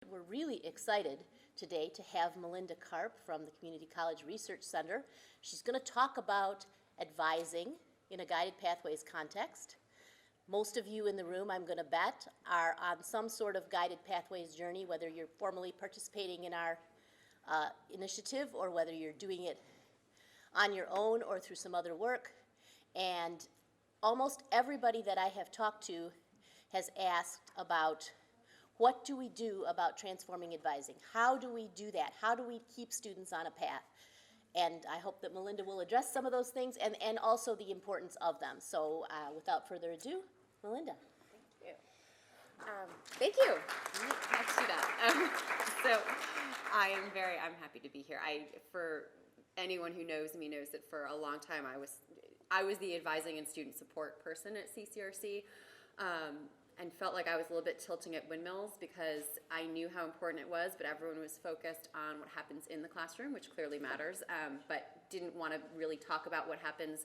We're really excited today to have Melinda Karp from the Community College Research Center. She's going to talk about advising in a guided pathways context. Most of you in the room, I'm going to bet, are on some sort of guided pathways journey, whether you're formally participating in our initiative or whether you're doing it on your own or through some other work. And almost everybody that I have talked to has asked about what do we do about transforming advising? How do we do that? How do we keep students on a path? And I hope that Melinda will address some of those things and also the importance of them. So without further ado, Melinda. Thank you. Let's do that. So I'm happy to be here. For anyone who knows me knows that for a long time I was the advising and student support person at CCRC. And felt like I was a little bit tilting at windmills because I knew how important it was, but everyone was focused on what happens in the classroom, which clearly matters, but didn't want to really talk about what happens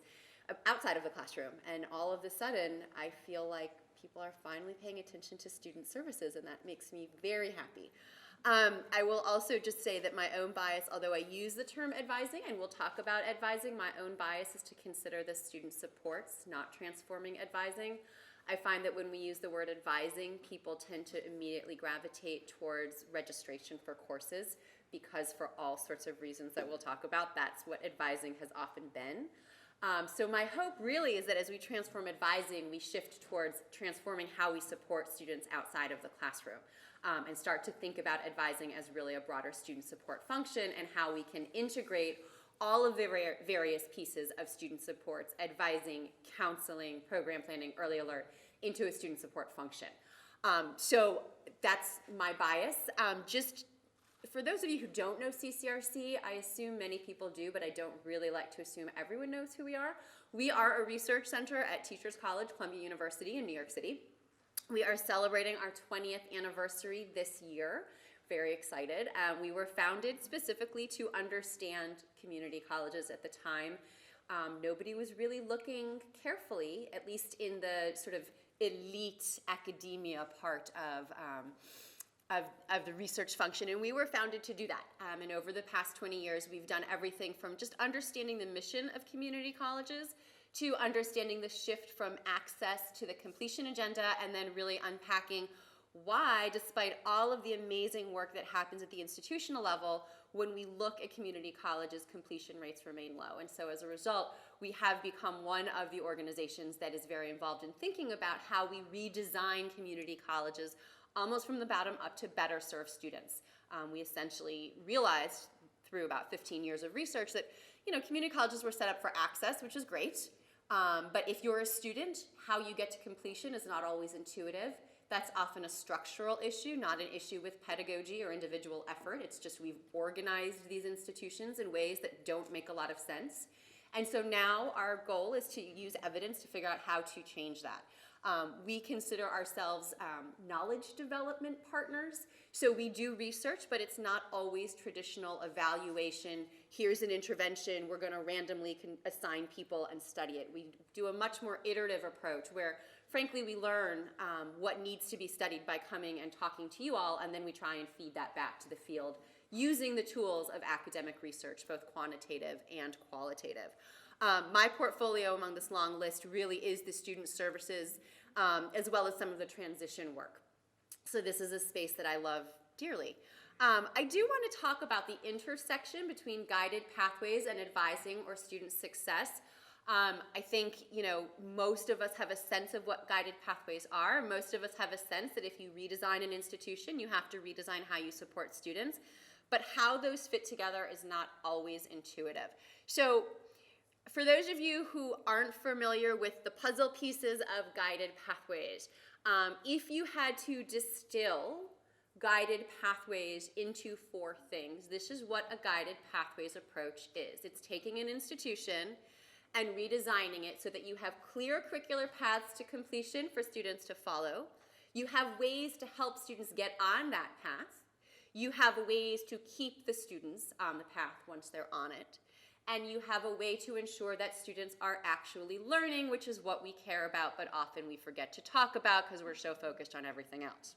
outside of the classroom. And all of a sudden, I feel like people are finally paying attention to student services, and that makes me very happy. I will also just say that my own bias, although I use the term advising, and we'll talk about advising, my own bias is to consider the student supports, not transforming advising. I find that when we use the word advising, people tend to immediately gravitate towards registration for courses because for all sorts of reasons that we'll talk about, that's what advising has often been. So my hope really is that as we transform advising, we shift towards transforming how we support students outside of the classroom and start to think about advising as really a broader student support function and how we can integrate all of the various pieces of student supports, advising, counseling, program planning, early alert, into a student support function. So that's my bias. Just for those of you who don't know CCRC, I assume many people do, but I don't really like to assume everyone knows who we are. We are a research center at Teachers College, Columbia University in New York City. We are celebrating our 20th anniversary this year. Very excited. We were founded specifically to understand community colleges at the time. Nobody was really looking carefully, at least in the sort of elite academia part of the research function, and we were founded to do that. And over the past 20 years, we've done everything from just understanding the mission of community colleges to understanding the shift from access to the completion agenda, and then really unpacking why, despite all of the amazing work that happens at the institutional level, when we look at community colleges, completion rates remain low. And so as a result, we have become one of the organizations that is very involved in thinking about how we redesign community colleges almost from the bottom up to better serve students. We essentially realized through about 15 years of research that community colleges were set up for access, which is great. But if you're a student, how you get to completion is not always intuitive. That's often a structural issue, not an issue with pedagogy or individual effort. It's just we've organized these institutions in ways that don't make a lot of sense. And so now our goal is to use evidence to figure out how to change that. We consider ourselves knowledge development partners. So we do research, but it's not always traditional evaluation. Here's an intervention. We're going to randomly assign people and study it. We do a much more iterative approach where, frankly, we learn what needs to be studied by coming and talking to you all, and then we try and feed that back to the field using the tools of academic research, both quantitative and qualitative. My portfolio among this long list really is the student services as well as some of the transition work. So this is a space that I love dearly. I do want to talk about the intersection between guided pathways and advising or student success. I think, most of us have a sense of what guided pathways are. Most of us have a sense that if you redesign an institution, you have to redesign how you support students. But how those fit together is not always intuitive. So for those of you who aren't familiar with the puzzle pieces of guided pathways, if you had to distill guided pathways into 4 things, this is what a guided pathways approach is. It's taking an institution and redesigning it so that you have clear curricular paths to completion for students to follow. You have ways to help students get on that path. You have ways to keep the students on the path once they're on it. And you have a way to ensure that students are actually learning, which is what we care about, but often we forget to talk about because we're so focused on everything else.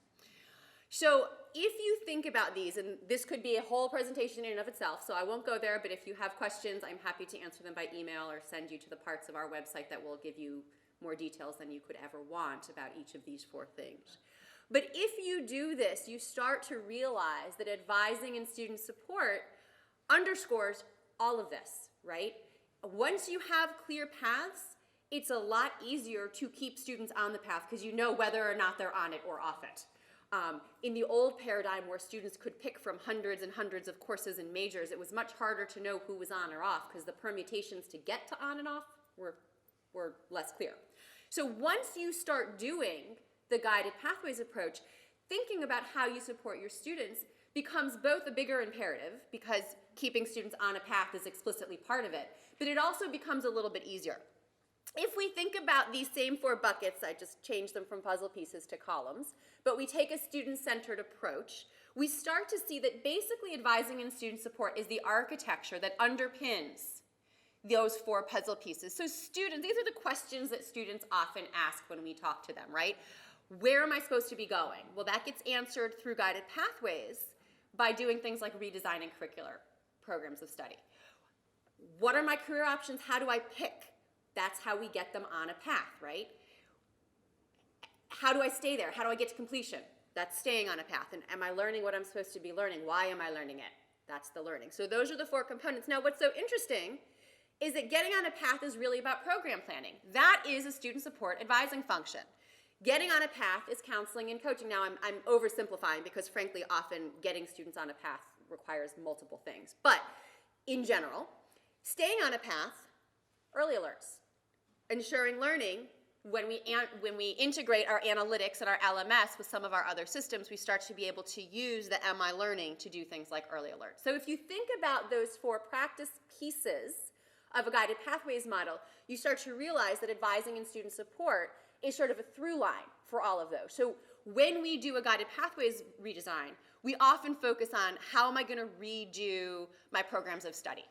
So if you think about these, and this could be a whole presentation in and of itself, so I won't go there, but if you have questions, I'm happy to answer them by email or send you to the parts of our website that will give you more details than you could ever want about each of these 4 things. But if you do this, you start to realize that advising and student support underscores all of this, right? Once you have clear paths, it's a lot easier to keep students on the path because you know whether or not they're on it or off it. In the old paradigm where students could pick from hundreds and hundreds of courses and majors, it was much harder to know who was on or off because the permutations to get to on and off were less clear. So once you start doing the guided pathways approach, thinking about how you support your students becomes both a bigger imperative because keeping students on a path is explicitly part of it, but it also becomes a little bit easier. If we think about these same 4 buckets, I just changed them from puzzle pieces to columns, but we take a student-centered approach, we start to see that basically advising and student support is the architecture that underpins those 4 puzzle pieces. So students, these are the questions that students often ask when we talk to them, right? Where am I supposed to be going? Well, that gets answered through guided pathways by doing things like redesigning curricular programs of study. What are my career options? How do I pick? That's how we get them on a path, right? How do I stay there? How do I get to completion? That's staying on a path. And am I learning what I'm supposed to be learning? Why am I learning it? That's the learning. So those are the 4 components. Now, what's so interesting is that getting on a path is really about program planning. That is a student support advising function. Getting on a path is counseling and coaching. Now, I'm oversimplifying because, frankly, often getting students on a path requires multiple things. But in general, staying on a path, early alerts, ensuring learning, when we integrate our analytics and our LMS with some of our other systems, we start to be able to use the MI learning to do things like early alerts. So if you think about those 4 practice pieces of a guided pathways model, you start to realize that advising and student support is sort of a through line for all of those. So when we do a guided pathways redesign, we often focus on how am I going to redo my programs of study.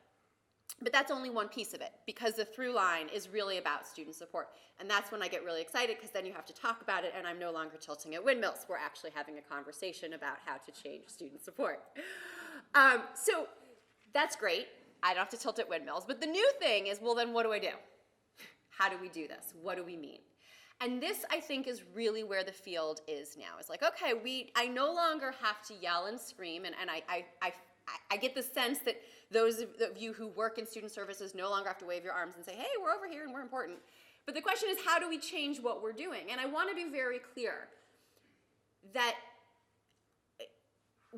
But that's only one piece of it because the through line is really about student support. And that's when I get really excited because then you have to talk about it and I'm no longer tilting at windmills. We're actually having a conversation about how to change student support. So that's great. I don't have to tilt at windmills. But the new thing is, well, then what do I do? How do we do this? What do we mean? And this, I think, is really where the field is now. It's like, okay, I no longer have to yell and scream, and I get the sense that those of you who work in student services no longer have to wave your arms and say, hey, we're over here and we're important. But the question is, how do we change what we're doing? And I want to be very clear that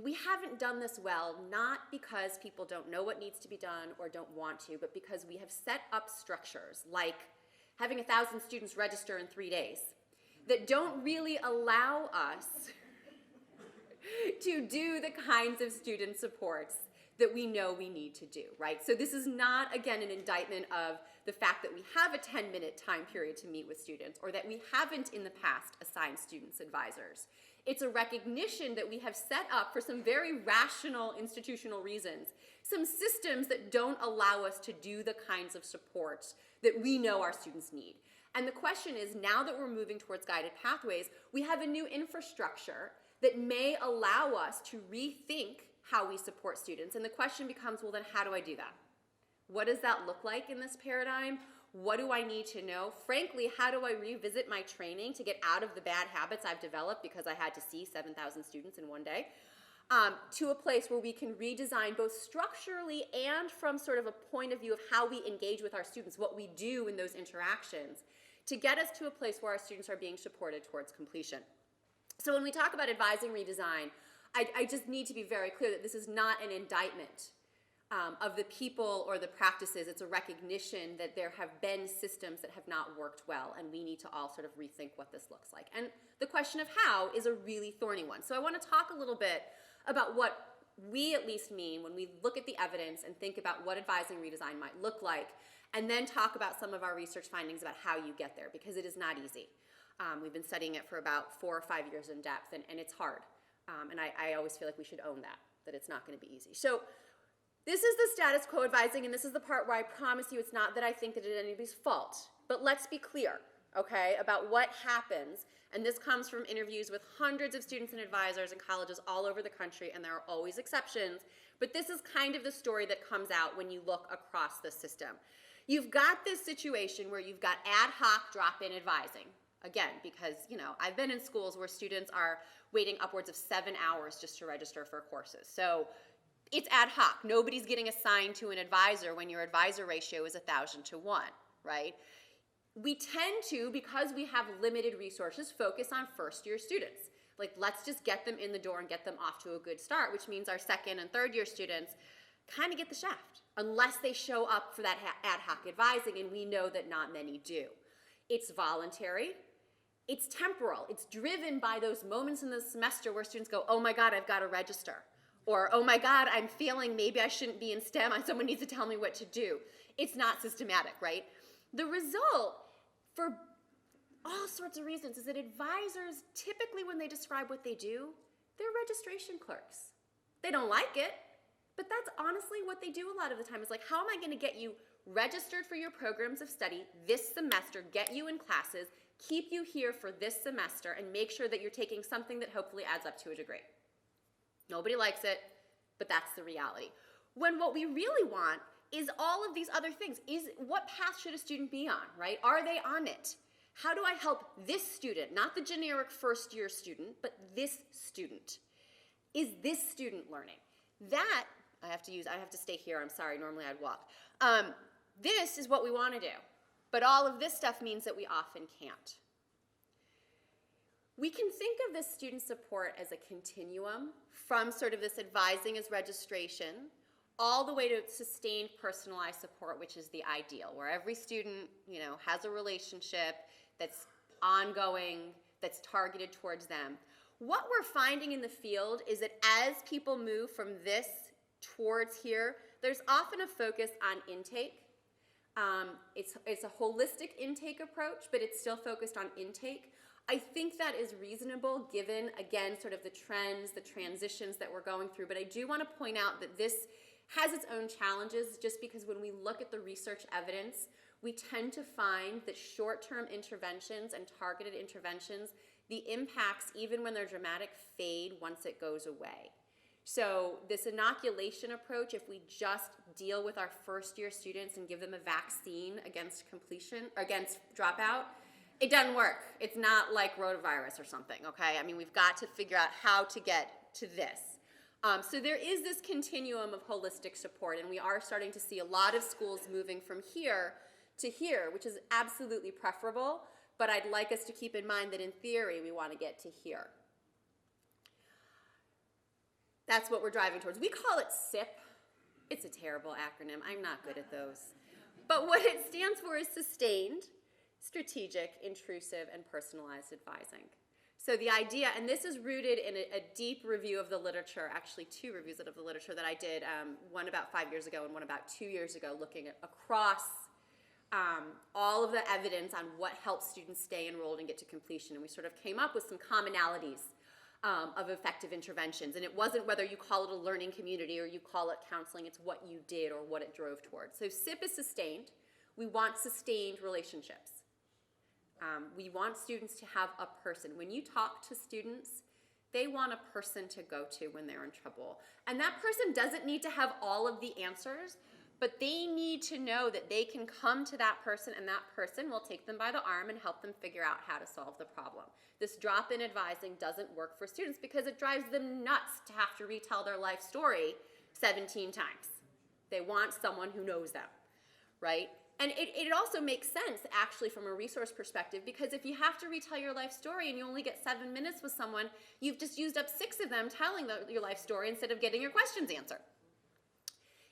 we haven't done this well, not because people don't know what needs to be done or don't want to, but because we have set up structures like having 1,000 students register in 3 days that don't really allow us to do the kinds of student supports that we know we need to do, right? So this is not, again, an indictment of the fact that we have a 10-minute time period to meet with students or that we haven't in the past assigned students advisors. It's a recognition that we have set up for some very rational institutional reasons, some systems that don't allow us to do the kinds of supports that we know our students need. And the question is, now that we're moving towards guided pathways, we have a new infrastructure that may allow us to rethink how we support students. And the question becomes, well, then how do I do that? What does that look like in this paradigm? What do I need to know? Frankly, how do I revisit my training to get out of the bad habits I've developed because I had to see 7,000 students in one day, to a place where we can redesign both structurally and from sort of a point of view of how we engage with our students, what we do in those interactions, to get us to a place where our students are being supported towards completion. So when we talk about advising redesign, I just need to be very clear that this is not an indictment of the people or the practices. It's a recognition that there have been systems that have not worked well, and we need to all sort of rethink what this looks like. And the question of how is a really thorny one. So I want to talk a little bit about what we at least mean when we look at the evidence and think about what advising redesign might look like, and then talk about some of our research findings about how you get there, because it is not easy. We've been studying it for about 4 or 5 years in depth, and it's hard. And I always feel like we should own that it's not going to be easy. So this is the status quo advising, and this is the part where I promise you it's not that I think that it is anybody's fault. But let's be clear. okay, about what happens, and this comes from interviews with hundreds of students and advisors in colleges all over the country, and there are always exceptions, but this is kind of the story that comes out when you look across the system. You've got this situation where you've got ad hoc drop-in advising. Again, because, I've been in schools where students are waiting upwards of 7 hours just to register for courses. So it's ad hoc. Nobody's getting assigned to an advisor when your advisor ratio is 1,000 to 1, right? We tend to, because we have limited resources, focus on first-year students. Like, let's just get them in the door and get them off to a good start, which means our second and third-year students kind of get the shaft, unless they show up for that ad hoc advising, and we know that not many do. It's voluntary. It's temporal. It's driven by those moments in the semester where students go, oh my God, I've got to register. Or, oh my God, I'm feeling maybe I shouldn't be in STEM. Someone needs to tell me what to do. It's not systematic, right? The result, for all sorts of reasons, is that advisors, typically when they describe what they do, they're registration clerks. They don't like it, but that's honestly what they do a lot of the time. Is like, how am I going to get you registered for your programs of study this semester, get you in classes, keep you here for this semester, and make sure that you're taking something that hopefully adds up to a degree. Nobody likes it, but that's the reality. When what we really want is all of these other things. Is what path should a student be on, right? Are they on it? How do I help this student, not the generic first-year student, but this student? Is this student learning? That, I have to stay here, I'm sorry, normally I'd walk. This is what we want to do. But all of this stuff means that we often can't. We can think of this student support as a continuum from sort of this advising as registration all the way to sustained personalized support, which is the ideal, where every student, has a relationship that's ongoing, that's targeted towards them. What we're finding in the field is that as people move from this towards here, there's often a focus on intake. It's a holistic intake approach, but it's still focused on intake. I think that is reasonable given, again, sort of the trends, the transitions that we're going through. But I do want to point out that this has its own challenges just because when we look at the research evidence, we tend to find that short-term interventions and targeted interventions, the impacts, even when they're dramatic, fade once it goes away. So this inoculation approach, if we just deal with our first-year students and give them a vaccine against dropout, it doesn't work. It's not like rotavirus or something, okay? I mean, we've got to figure out how to get to this. So there is this continuum of holistic support, and we are starting to see a lot of schools moving from here to here, which is absolutely preferable, but I'd like us to keep in mind that in theory, we want to get to here. That's what we're driving towards. We call it SIP. It's a terrible acronym. I'm not good at those. But what it stands for is Sustained, Strategic, Intrusive, and Personalized Advising. So the idea, and this is rooted in a deep review of the literature, actually 2 reviews of the literature that I did, one about 5 years ago and one about 2 years ago, looking at across all of the evidence on what helps students stay enrolled and get to completion. And we sort of came up with some commonalities of effective interventions. And it wasn't whether you call it a learning community or you call it counseling, it's what you did or what it drove towards. So SIP is sustained. We want sustained relationships. We want students to have a person. When you talk to students, they want a person to go to when they're in trouble. And that person doesn't need to have all of the answers, but they need to know that they can come to that person and that person will take them by the arm and help them figure out how to solve the problem. This drop-in advising doesn't work for students because it drives them nuts to have to retell their life story 17 times. They want someone who knows them, right? And it also makes sense, actually, from a resource perspective, because if you have to retell your life story and you only get 7 minutes with someone, you've just used up 6 of them telling your life story instead of getting your questions answered.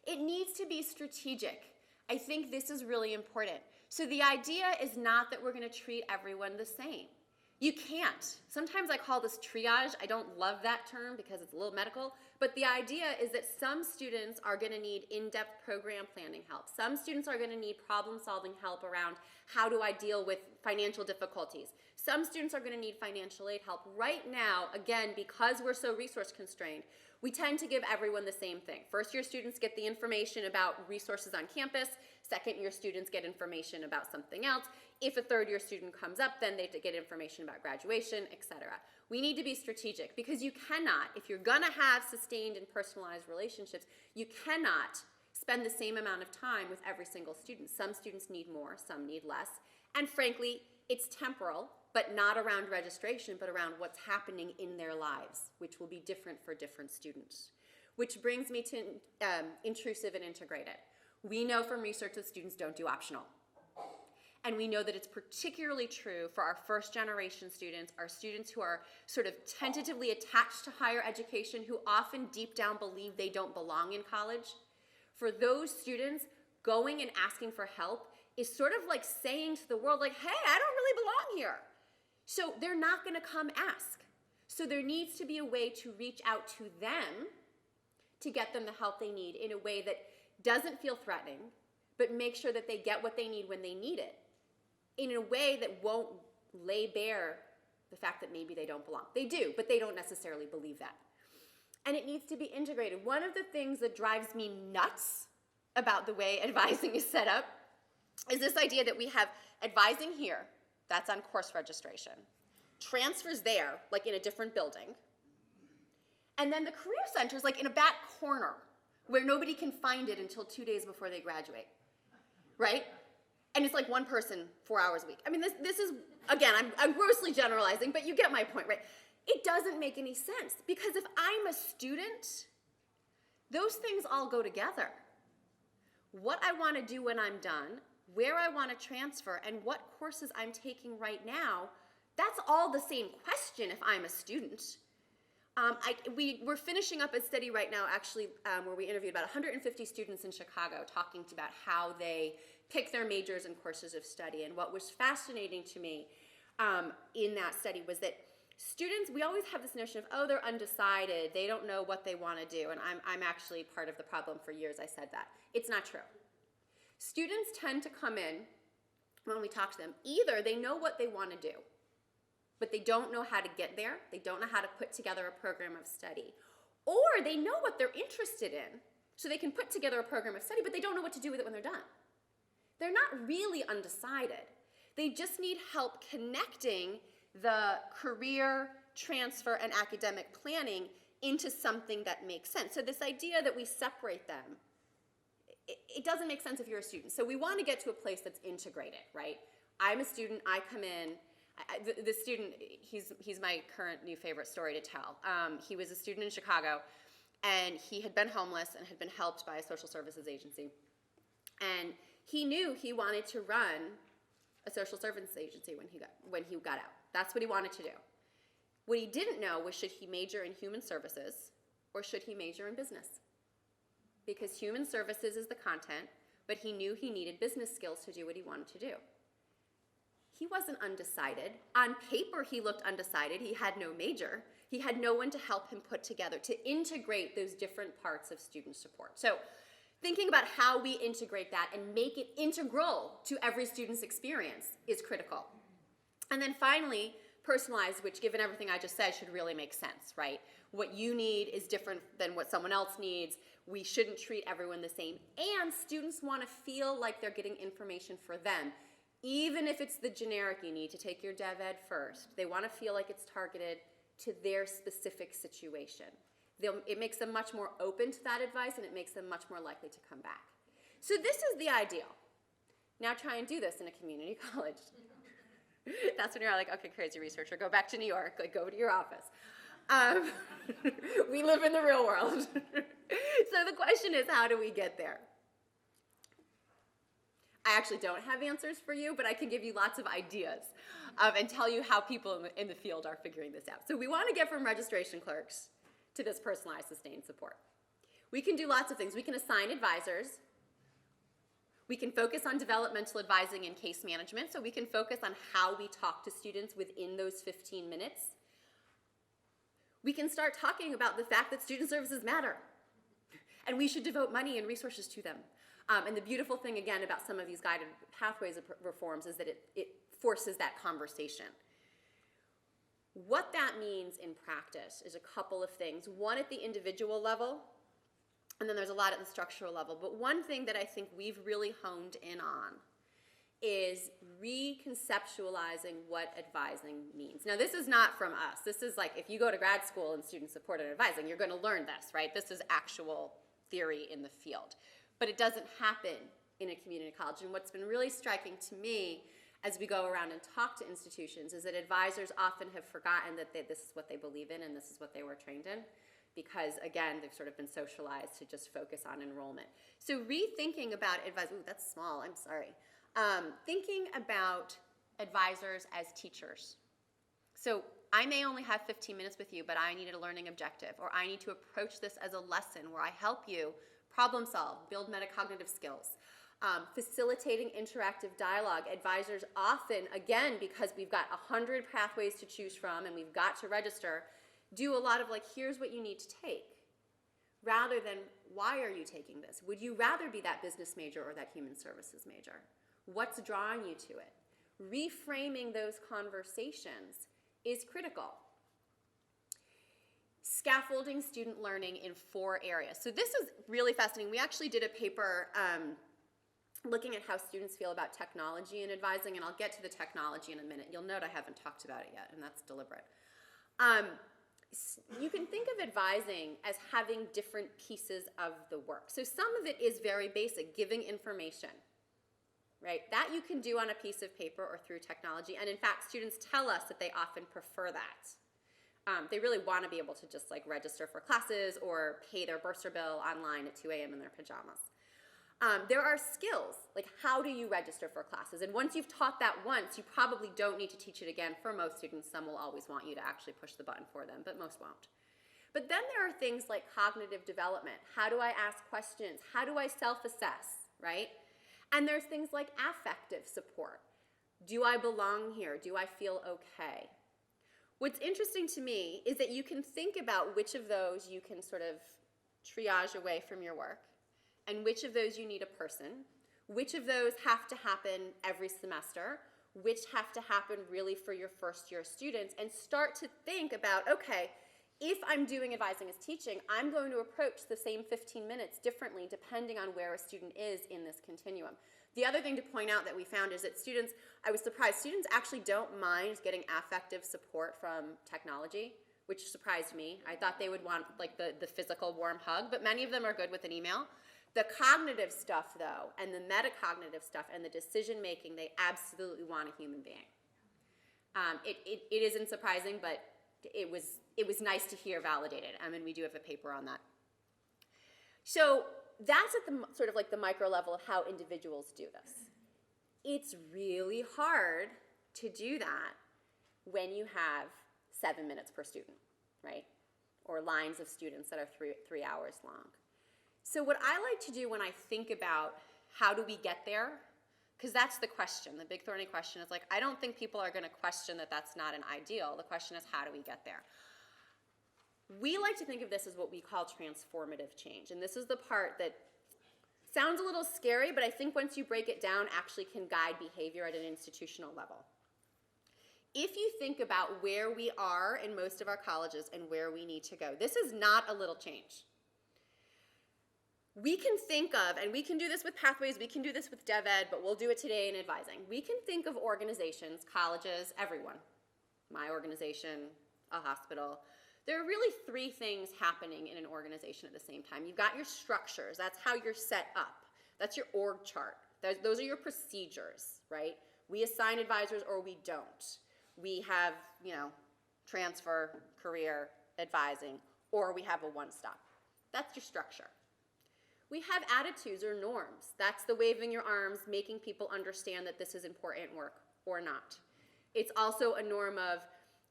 It needs to be strategic. I think this is really important. So the idea is not that we're going to treat everyone the same. You can't. Sometimes I call this triage. I don't love that term because it's a little medical, but the idea is that some students are going to need in-depth program planning help. Some students are going to need problem-solving help around how do I deal with financial difficulties. Some students are going to need financial aid help. Right now, again, because we're so resource constrained, We tend to give everyone the same thing. First-year students get the information about resources on campus. Second-year students get information about something else. If a third-year student comes up, then they get information about graduation, etc. We need to be strategic because you cannot, if you're going to have sustained and personalized relationships, you cannot spend the same amount of time with every single student. Some students need more, some need less. And frankly, it's temporal, but not around registration, but around what's happening in their lives, which will be different for different students. Which brings me to intrusive and integrated. We know from research that students don't do optional. And we know that it's particularly true for our first generation students, our students who are sort of tentatively attached to higher education, who often deep down believe they don't belong in college. For those students, going and asking for help is sort of like saying to the world, like, hey, I don't really belong here. So they're not going to come ask. So there needs to be a way to reach out to them to get them the help they need in a way that doesn't feel threatening, but make sure that they get what they need when they need it, in a way that won't lay bare the fact that maybe they don't belong. They do, but they don't necessarily believe that. And it needs to be integrated. One of the things that drives me nuts about the way advising is set up is this idea that we have advising here, that's on course registration, transfers there, like in a different building, and then the career center's like in a back corner where nobody can find it until 2 days before they graduate, right? And it's like one person 4 hours a week. I mean, this is, again, I'm grossly generalizing, but you get my point, right? It doesn't make any sense because if I'm a student, those things all go together. What I want to do when I'm done, where I want to transfer, and what courses I'm taking right now, that's all the same question if I'm a student. We're finishing up a study right now, actually, where we interviewed about 150 students in Chicago talking about how they pick their majors and courses of study. And what was fascinating to me in that study was that students, we always have this notion of, oh, they're undecided, they don't know what they want to do. And I'm actually part of the problem. For years I said that. It's not true. Students tend to come in, when we talk to them, either they know what they want to do, but they don't know how to get there, they don't know how to put together a program of study, or they know what they're interested in, so they can put together a program of study, but they don't know what to do with it when they're done. They're not really undecided. They just need help connecting the career, transfer, and academic planning into something that makes sense. So this idea that we separate them, it doesn't make sense if you're a student. So we want to get to a place that's integrated, right? I'm a student, I come in, the student, he's my current new favorite story to tell. He was a student in Chicago, and he had been homeless and had been helped by a social services agency. And he knew he wanted to run a social services agency when he got out. That's what he wanted to do. What he didn't know was, should he major in human services or should he major in business? Because human services is the content, but he knew he needed business skills to do what he wanted to do. He wasn't undecided. On paper, he looked undecided. He had no major. He had no one to help him put together, to integrate those different parts of student support. So thinking about how we integrate that and make it integral to every student's experience is critical. And then finally, personalized, which given everything I just said should really make sense, right? What you need is different than what someone else needs. We shouldn't treat everyone the same. And students want to feel like they're getting information for them. Even if it's the generic, you need to take your dev ed first. They want to feel like it's targeted to their specific situation. It makes them much more open to that advice, and it makes them much more likely to come back. So this is the ideal. Now try and do this in a community college. That's when you're like, okay, crazy researcher, go back to New York, like go to your office. We live in the real world. So the question is, how do we get there? I actually don't have answers for you, but I can give you lots of ideas and tell you how people in the field are figuring this out. So we want to get from registration clerks to this personalized sustained support. We can do lots of things. We can assign advisors. We can focus on developmental advising and case management, so we can focus on how we talk to students within those 15 minutes. We can start talking about the fact that student services matter, and we should devote money and resources to them. And the beautiful thing, again, about some of these guided pathways reforms is that it forces that conversation. What that means in practice is a couple of things. One at the individual level, and then there's a lot at the structural level. But one thing that I think we've really honed in on is reconceptualizing what advising means. Now, this is not from us. This is like if you go to grad school in student supported advising, you're going to learn this, right? This is actual theory in the field. But it doesn't happen in a community college. And what's been really striking to me as we go around and talk to institutions is that advisors often have forgotten that this is what they believe in and this is what they were trained in, because again, they've sort of been socialized to just focus on enrollment. So rethinking about advisors, ooh, that's small, I'm sorry. Thinking about advisors as teachers. So I may only have 15 minutes with you, but I need a learning objective, or I need to approach this as a lesson where I help you problem solve, build metacognitive skills. Facilitating interactive dialogue. Advisors often, again, because we've got 100 pathways to choose from and we've got to register, do a lot of like, here's what you need to take, rather than why are you taking this? Would you rather be that business major or that human services major? What's drawing you to it? Reframing those conversations is critical. Scaffolding student learning in 4 areas. So this is really fascinating. We actually did a paper looking at how students feel about technology and advising, and I'll get to the technology in a minute. You'll note I haven't talked about it yet, and that's deliberate. You can think of advising as having different pieces of the work. So some of it is very basic, giving information, right? That you can do on a piece of paper or through technology, and in fact, students tell us that they often prefer that. They really want to be able to just like register for classes or pay their bursar bill online at 2 a.m. in their pajamas. There are skills, like how do you register for classes? And once you've taught that once, you probably don't need to teach it again for most students. Some will always want you to actually push the button for them, but most won't. But then there are things like cognitive development. How do I ask questions? How do I self-assess, right? And there's things like affective support. Do I belong here? Do I feel okay? What's interesting to me is that you can think about which of those you can sort of triage away from your work, and which of those you need a person, which of those have to happen every semester, which have to happen really for your first year students, and start to think about, okay, if I'm doing advising as teaching, I'm going to approach the same 15 minutes differently depending on where a student is in this continuum. The other thing to point out that we found is that students, I was surprised, students actually don't mind getting affective support from technology, which surprised me. I thought they would want like the physical warm hug, but many of them are good with an email. The cognitive stuff, though, and the metacognitive stuff and the decision making, they absolutely want a human being. It isn't surprising, but it was nice to hear validated. I mean, we do have a paper on that. So that's at the sort of like the micro level of how individuals do this. It's really hard to do that when you have 7 minutes per student, right? Or lines of students that are three hours long. So what I like to do when I think about how do we get there, because that's the question, the big thorny question is like, I don't think people are going to question that that's not an ideal. The question is, how do we get there? We like to think of this as what we call transformative change. And this is the part that sounds a little scary, but I think once you break it down, actually can guide behavior at an institutional level. If you think about where we are in most of our colleges and where we need to go, this is not a little change. We can think of, and we can do this with pathways, we can do this with DevEd, but we'll do it today in advising. We can think of organizations, colleges, everyone, my organization, a hospital. There are really 3 things happening in an organization at the same time. You've got your structures, that's how you're set up. That's your org chart. Those are your procedures, right? We assign advisors or we don't. We have, transfer, career, advising, or we have a one-stop. That's your structure. We have attitudes or norms. That's the waving your arms, making people understand that this is important work or not. It's also a norm of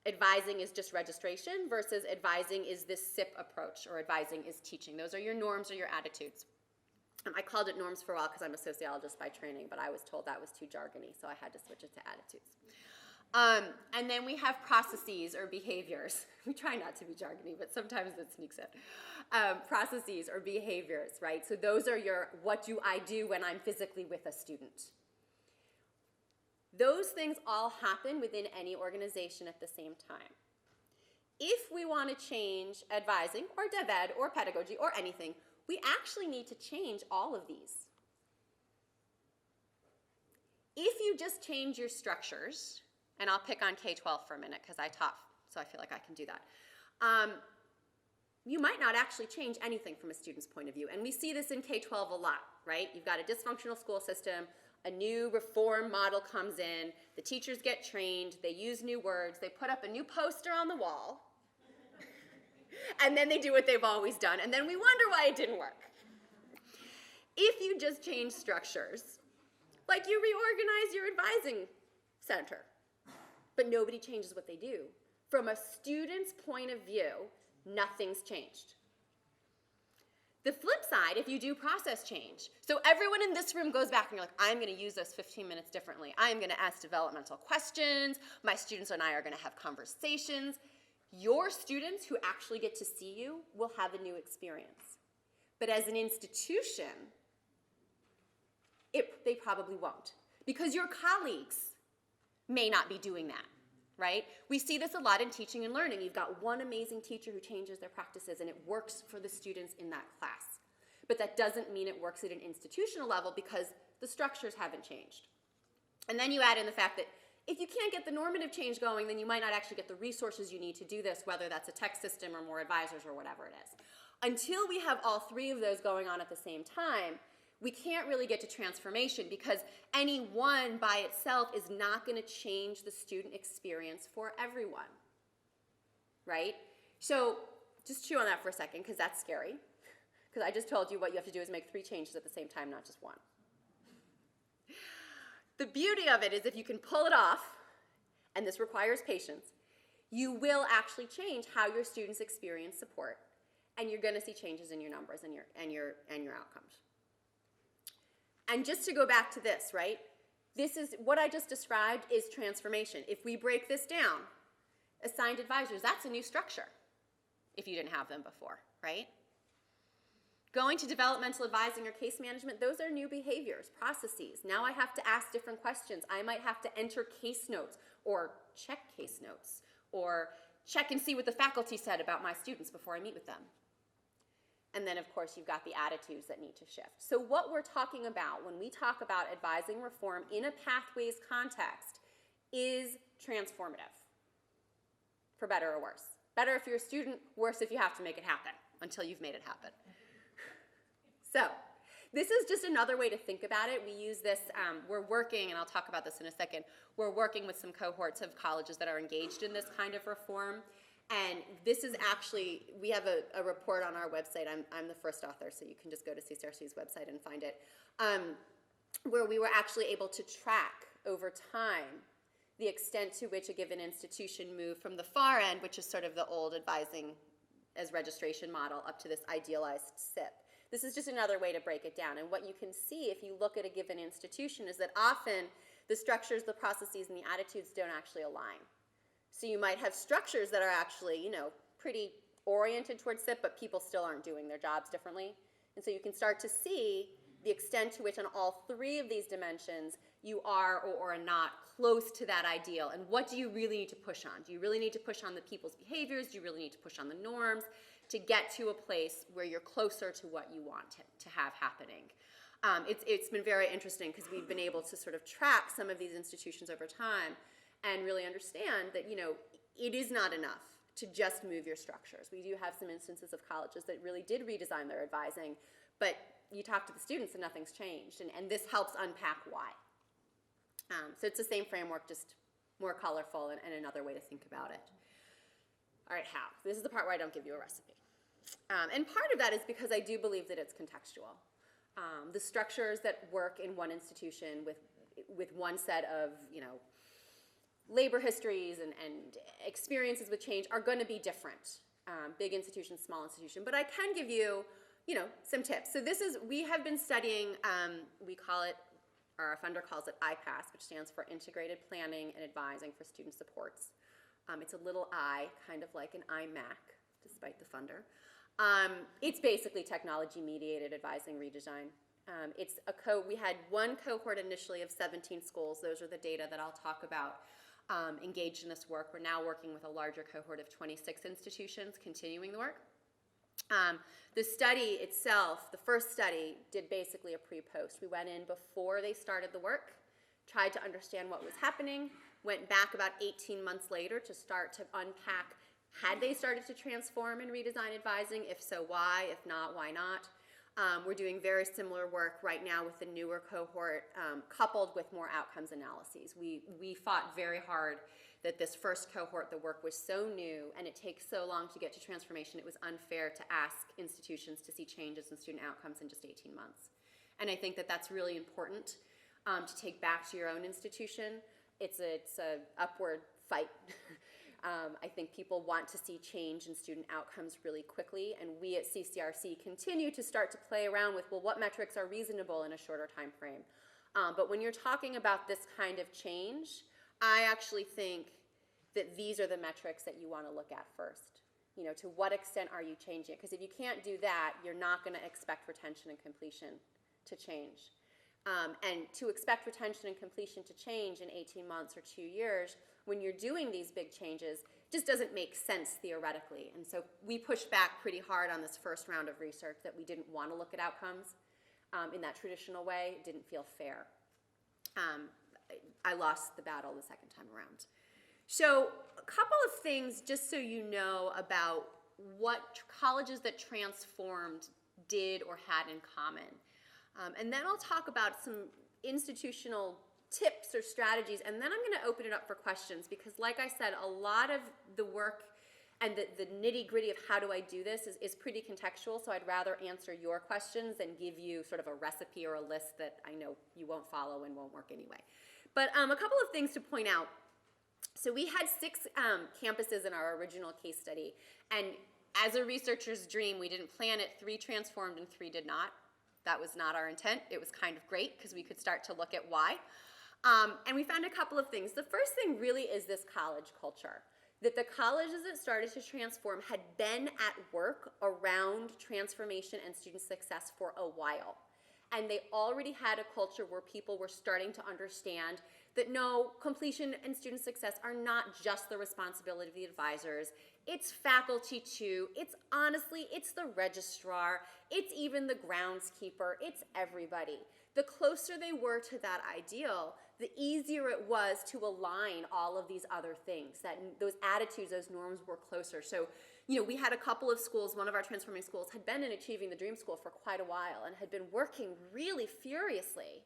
advising is just registration versus advising is this SIP approach, or advising is teaching. Those are your norms or your attitudes. I called it norms for a while because I'm a sociologist by training, but I was told that was too jargony, so I had to switch it to attitudes. And then we have processes or behaviors. We try not to be jargony, but sometimes it sneaks in. Processes or behaviors, right? So those are your, what do I do when I'm physically with a student? Those things all happen within any organization at the same time. if we want to change advising or dev ed or pedagogy or anything, we actually need to change all of these. If you just change your structures, and I'll pick on K-12 for a minute because I taught, so I feel like I can do that. You might not actually change anything from a student's point of view. And we see this in K-12 a lot, right? You've got a dysfunctional school system, a new reform model comes in, the teachers get trained, they use new words, they put up a new poster on the wall, and then they do what they've always done, and then we wonder why it didn't work. If you just change structures, like you reorganize your advising center, but nobody changes what they do, from a student's point of view, nothing's changed. The flip side, if you do process change, so everyone in this room goes back and you're like, I'm going to use those 15 minutes differently. I'm going to ask developmental questions. My students and I are going to have conversations. Your students who actually get to see you will have a new experience. But as an institution, they probably won't, because your colleagues may not be doing that. Right? We see this a lot in teaching and learning. You've got one amazing teacher who changes their practices and it works for the students in that class. But that doesn't mean it works at an institutional level because the structures haven't changed. And then you add in the fact that if you can't get the normative change going, then you might not actually get the resources you need to do this, whether that's a tech system or more advisors or whatever it is. Until we have all three of those going on at the same time, we can't really get to transformation because any one by itself is not going to change the student experience for everyone, right? So just chew on that for a second because that's scary, because I just told you what you have to do is make 3 changes at the same time, not just 1. The beauty of it is if you can pull it off, and this requires patience, you will actually change how your students experience support, and you're going to see changes in your numbers and your outcomes. And just to go back to this, right? This is what I just described is transformation. If we break this down, assigned advisors, that's a new structure if you didn't have them before, right? Going to developmental advising or case management, those are new behaviors, processes. Now I have to ask different questions. I might have to enter case notes or check case notes or check and see what the faculty said about my students before I meet with them. And then, of course, you've got the attitudes that need to shift. So what we're talking about when we talk about advising reform in a pathways context is transformative, for better or worse. Better if you're a student, worse if you have to make it happen until you've made it happen. So this is just another way to think about it. We use this, we're working, and I'll talk about this in a second, we're working with some cohorts of colleges that are engaged in this kind of reform. And this is actually, we have a report on our website. I'm the first author, so you can just go to CCRC's website and find it, where we were actually able to track over time the extent to which a given institution moved from the far end, which is sort of the old advising as registration model, up to this idealized SIP. This is just another way to break it down. And what you can see if you look at a given institution is that often the structures, the processes, and the attitudes don't actually align. So you might have structures that are actually, pretty oriented towards SIP, but people still aren't doing their jobs differently. And so you can start to see the extent to which on all 3 of these dimensions you are or are not close to that ideal. And what do you really need to push on? Do you really need to push on the people's behaviors? Do you really need to push on the norms to get to a place where you're closer to what you want to have happening? It's been very interesting because we've been able to sort of track some of these institutions over time and really understand that, it is not enough to just move your structures. We do have some instances of colleges that really did redesign their advising, but you talk to the students and nothing's changed, and this helps unpack why. So it's the same framework, just more colorful and another way to think about it. All right, how? This is the part where I don't give you a recipe. And part of that is because I do believe that it's contextual. The structures that work in one institution with one set of, labor histories and experiences with change are going to be different. Big institution, small institution. But I can give you, some tips. So we have been studying, we call it, or our funder calls it IPASS, which stands for Integrated Planning and Advising for Student Supports. It's a little I, kind of like an iMac, despite the funder. It's basically technology-mediated advising redesign. We had one cohort initially of 17 schools. Those are the data that I'll talk about. engaged in this work. We're now working with a larger cohort of 26 institutions continuing the work. The study itself, the first study, did basically a pre-post. We went in before they started the work, tried to understand what was happening, went back about 18 months later to start to unpack, had they started to transform and redesign advising? If so, why? If not, why not? We're doing very similar work right now with the newer cohort, coupled with more outcomes analyses. We fought very hard that this first cohort, the work was so new and it takes so long to get to transformation, it was unfair to ask institutions to see changes in student outcomes in just 18 months. And I think that that's really important to take back to your own institution. It's a upward fight. I think people want to see change in student outcomes really quickly, and we at CCRC continue to start to play around with, well, what metrics are reasonable in a shorter time frame? But when you're talking about this kind of change, I actually think that these are the metrics that you want to look at first. You know, to what extent are you changing it? Because if you can't do that, you're not going to expect retention and completion to change. And to expect retention and completion to change in 18 months or 2 years, when you're doing these big changes, just doesn't make sense theoretically. And so we pushed back pretty hard on this first round of research that we didn't want to look at outcomes in that traditional way. It didn't feel fair. I lost the battle the second time around. So a couple of things just so you know about what colleges that transformed did or had in common. And then I'll talk about some institutional tips or strategies, and then I'm going to open it up for questions because, like I said, a lot of the work and the nitty-gritty of how do I do this is pretty contextual, so I'd rather answer your questions than give you sort of a recipe or a list that I know you won't follow and won't work anyway. But a couple of things to point out. So we had 6 campuses in our original case study, and as a researcher's dream, we didn't plan it. 3 transformed and 3 did not. That was not our intent. It was kind of great because we could start to look at why. And we found a couple of things. The first thing really is this college culture. That the colleges that started to transform had been at work around transformation and student success for a while. And they already had a culture where people were starting to understand that no, completion and student success are not just the responsibility of the advisors. It's faculty too. It's the registrar. It's even the groundskeeper. It's everybody. The closer they were to that ideal, the easier it was to align all of these other things, that those attitudes, those norms were closer. So, you know, we had a couple of schools, one of our transforming schools had been in Achieving the Dream School for quite a while and had been working really furiously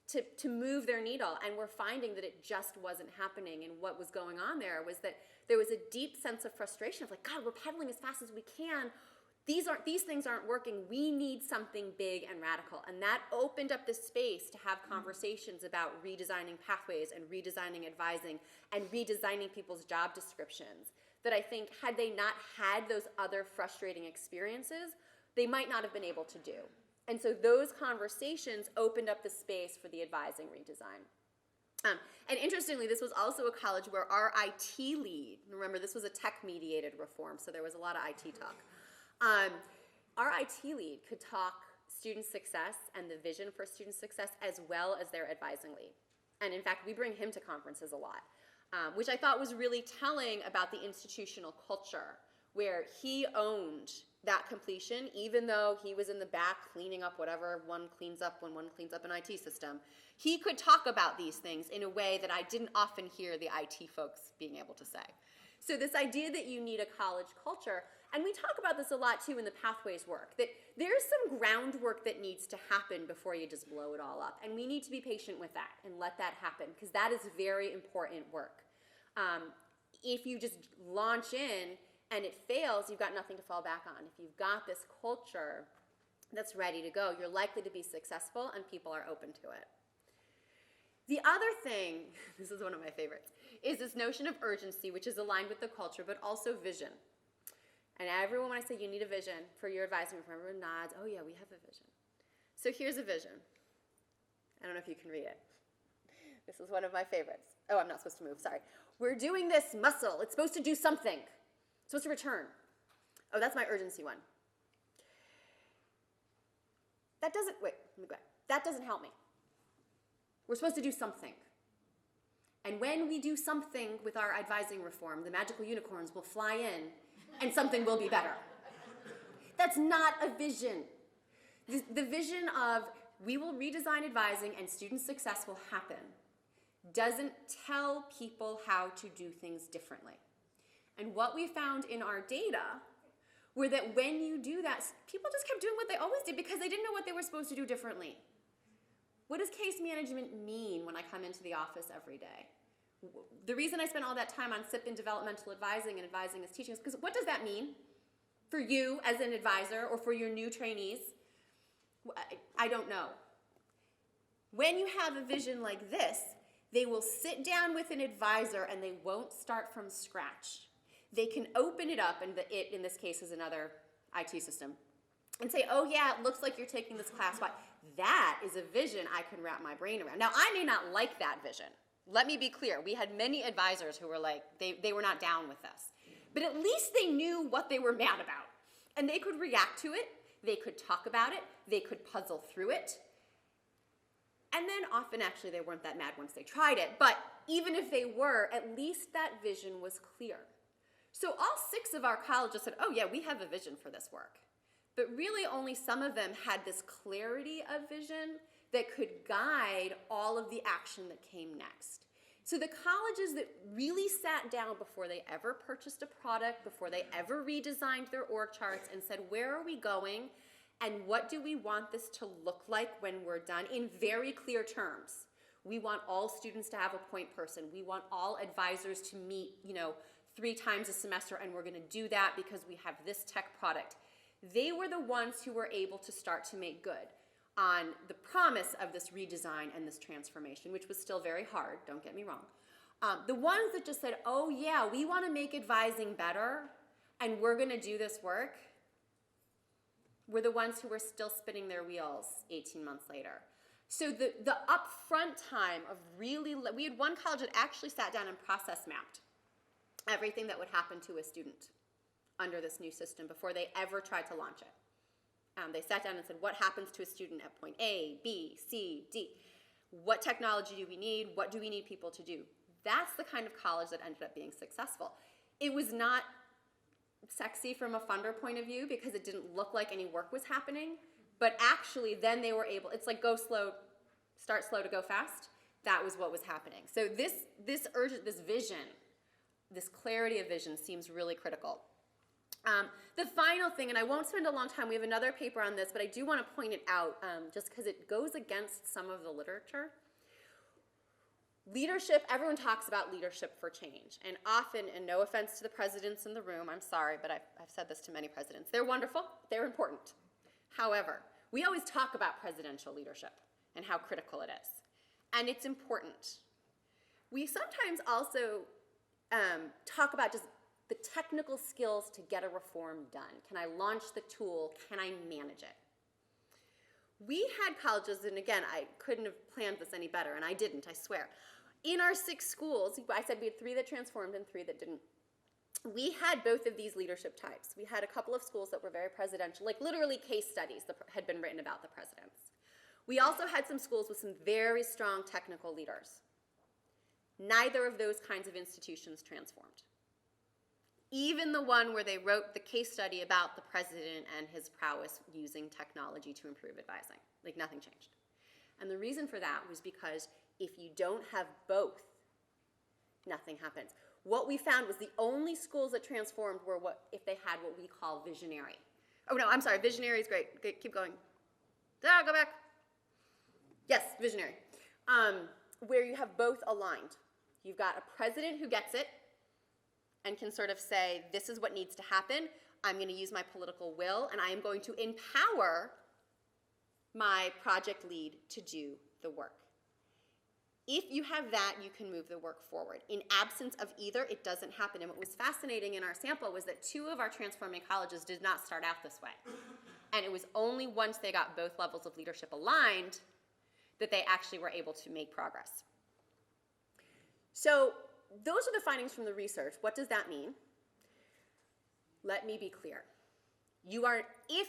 to move their needle, and we're finding that it just wasn't happening. And what was going on there was that there was a deep sense of frustration of like, God, we're pedaling as fast as we can. These things aren't working. We need something big and radical. And that opened up the space to have conversations about redesigning pathways and redesigning advising and redesigning people's job descriptions that I think had they not had those other frustrating experiences, they might not have been able to do. And so those conversations opened up the space for the advising redesign. And interestingly, this was also a college where our IT lead, remember this was a tech-mediated reform, so there was a lot of IT talk. Our IT lead could talk student success and the vision for student success as well as their advising lead. And in fact, we bring him to conferences a lot, which I thought was really telling about the institutional culture where he owned that completion, even though he was in the back cleaning up whatever one cleans up when one cleans up an IT system. He could talk about these things in a way that I didn't often hear the IT folks being able to say. So this idea that you need a college culture, and we talk about this a lot too in the pathways work, that there's some groundwork that needs to happen before you just blow it all up. And we need to be patient with that and let that happen, because that is very important work. If you just launch in and it fails, you've got nothing to fall back on. If you've got this culture that's ready to go, you're likely to be successful and people are open to it. The other thing, this is one of my favorites, is this notion of urgency, which is aligned with the culture, but also vision. And everyone, when I say you need a vision for your advising, everyone nods, oh yeah, we have a vision. So here's a vision. I don't know if you can read it. This is one of my favorites. Oh, I'm not supposed to move, sorry. We're doing this muscle. It's supposed to do something. It's supposed to return. Oh, that's my urgency one. That doesn't, wait, let me go back. That doesn't help me. We're supposed to do something. And when we do something with our advising reform, the magical unicorns will fly in and something will be better. That's not a vision. The vision of we will redesign advising and student success will happen doesn't tell people how to do things differently. And what we found in our data were that when you do that, people just kept doing what they always did because they didn't know what they were supposed to do differently. What does case management mean when I come into the office every day? The reason I spent all that time on SIP and developmental advising and advising as teaching is because what does that mean for you as an advisor or for your new trainees? I don't know. When you have a vision like this, they will sit down with an advisor and they won't start from scratch. They can open it up, and it in this case is another IT system, and say, oh yeah, it looks like you're taking this class, but that is a vision I can wrap my brain around. Now, I may not like that vision. Let me be clear. We had many advisors who were like, they were not down with this. But at least they knew what they were mad about. And they could react to it. They could talk about it. They could puzzle through it. And then often, actually, they weren't that mad once they tried it. But even if they were, at least that vision was clear. So all 6 of our colleges said, oh yeah, we have a vision for this work. But really only some of them had this clarity of vision that could guide all of the action that came next. So the colleges that really sat down before they ever purchased a product, before they ever redesigned their org charts and said, where are we going and what do we want this to look like when we're done in very clear terms. We want all students to have a point person. We want all advisors to meet, 3 times a semester, and we're going to do that because we have this tech product. They were the ones who were able to start to make good on the promise of this redesign and this transformation, which was still very hard, don't get me wrong. The ones that just said, oh yeah, we want to make advising better and we're going to do this work, were the ones who were still spinning their wheels 18 months later. So the upfront time of really, we had one college that actually sat down and process mapped everything that would happen to a student under this new system before they ever tried to launch it. They sat down and said, what happens to a student at point A, B, C, D? What technology do we need? What do we need people to do? That's the kind of college that ended up being successful. It was not sexy from a funder point of view because it didn't look like any work was happening, but actually then they were able, it's like go slow, start slow to go fast. That was what was happening. So this vision, this clarity of vision seems really critical. The final thing, and I won't spend a long time, we have another paper on this, but I do want to point it out just because it goes against some of the literature. Leadership, everyone talks about leadership for change, and often, and no offense to the presidents in the room, I'm sorry, but I've said this to many presidents, they're wonderful, they're important. However, we always talk about presidential leadership and how critical it is, and it's important. We sometimes also talk about just the technical skills to get a reform done. Can I launch the tool? Can I manage it? We had colleges, and again, I couldn't have planned this any better, and I didn't, I swear. In our 6 schools, I said we had 3 that transformed and 3 that didn't. We had both of these leadership types. We had a couple of schools that were very presidential, like literally case studies that had been written about the presidents. We also had some schools with some very strong technical leaders. Neither of those kinds of institutions transformed. Even the one where they wrote the case study about the president and his prowess using technology to improve advising. Like nothing changed. And the reason for that was because if you don't have both, nothing happens. What we found was the only schools that transformed were if they had what we call visionary. Oh no, I'm sorry, visionary is great. Keep going. Go back. Yes, visionary. Where you have both aligned. You've got a president who gets it and can sort of say, this is what needs to happen. I'm going to use my political will, and I am going to empower my project lead to do the work. If you have that, you can move the work forward. In absence of either, it doesn't happen. And what was fascinating in our sample was that 2 of our transforming colleges did not start out this way. And it was only once they got both levels of leadership aligned that they actually were able to make progress. So those are the findings from the research. What does that mean? Let me be clear. If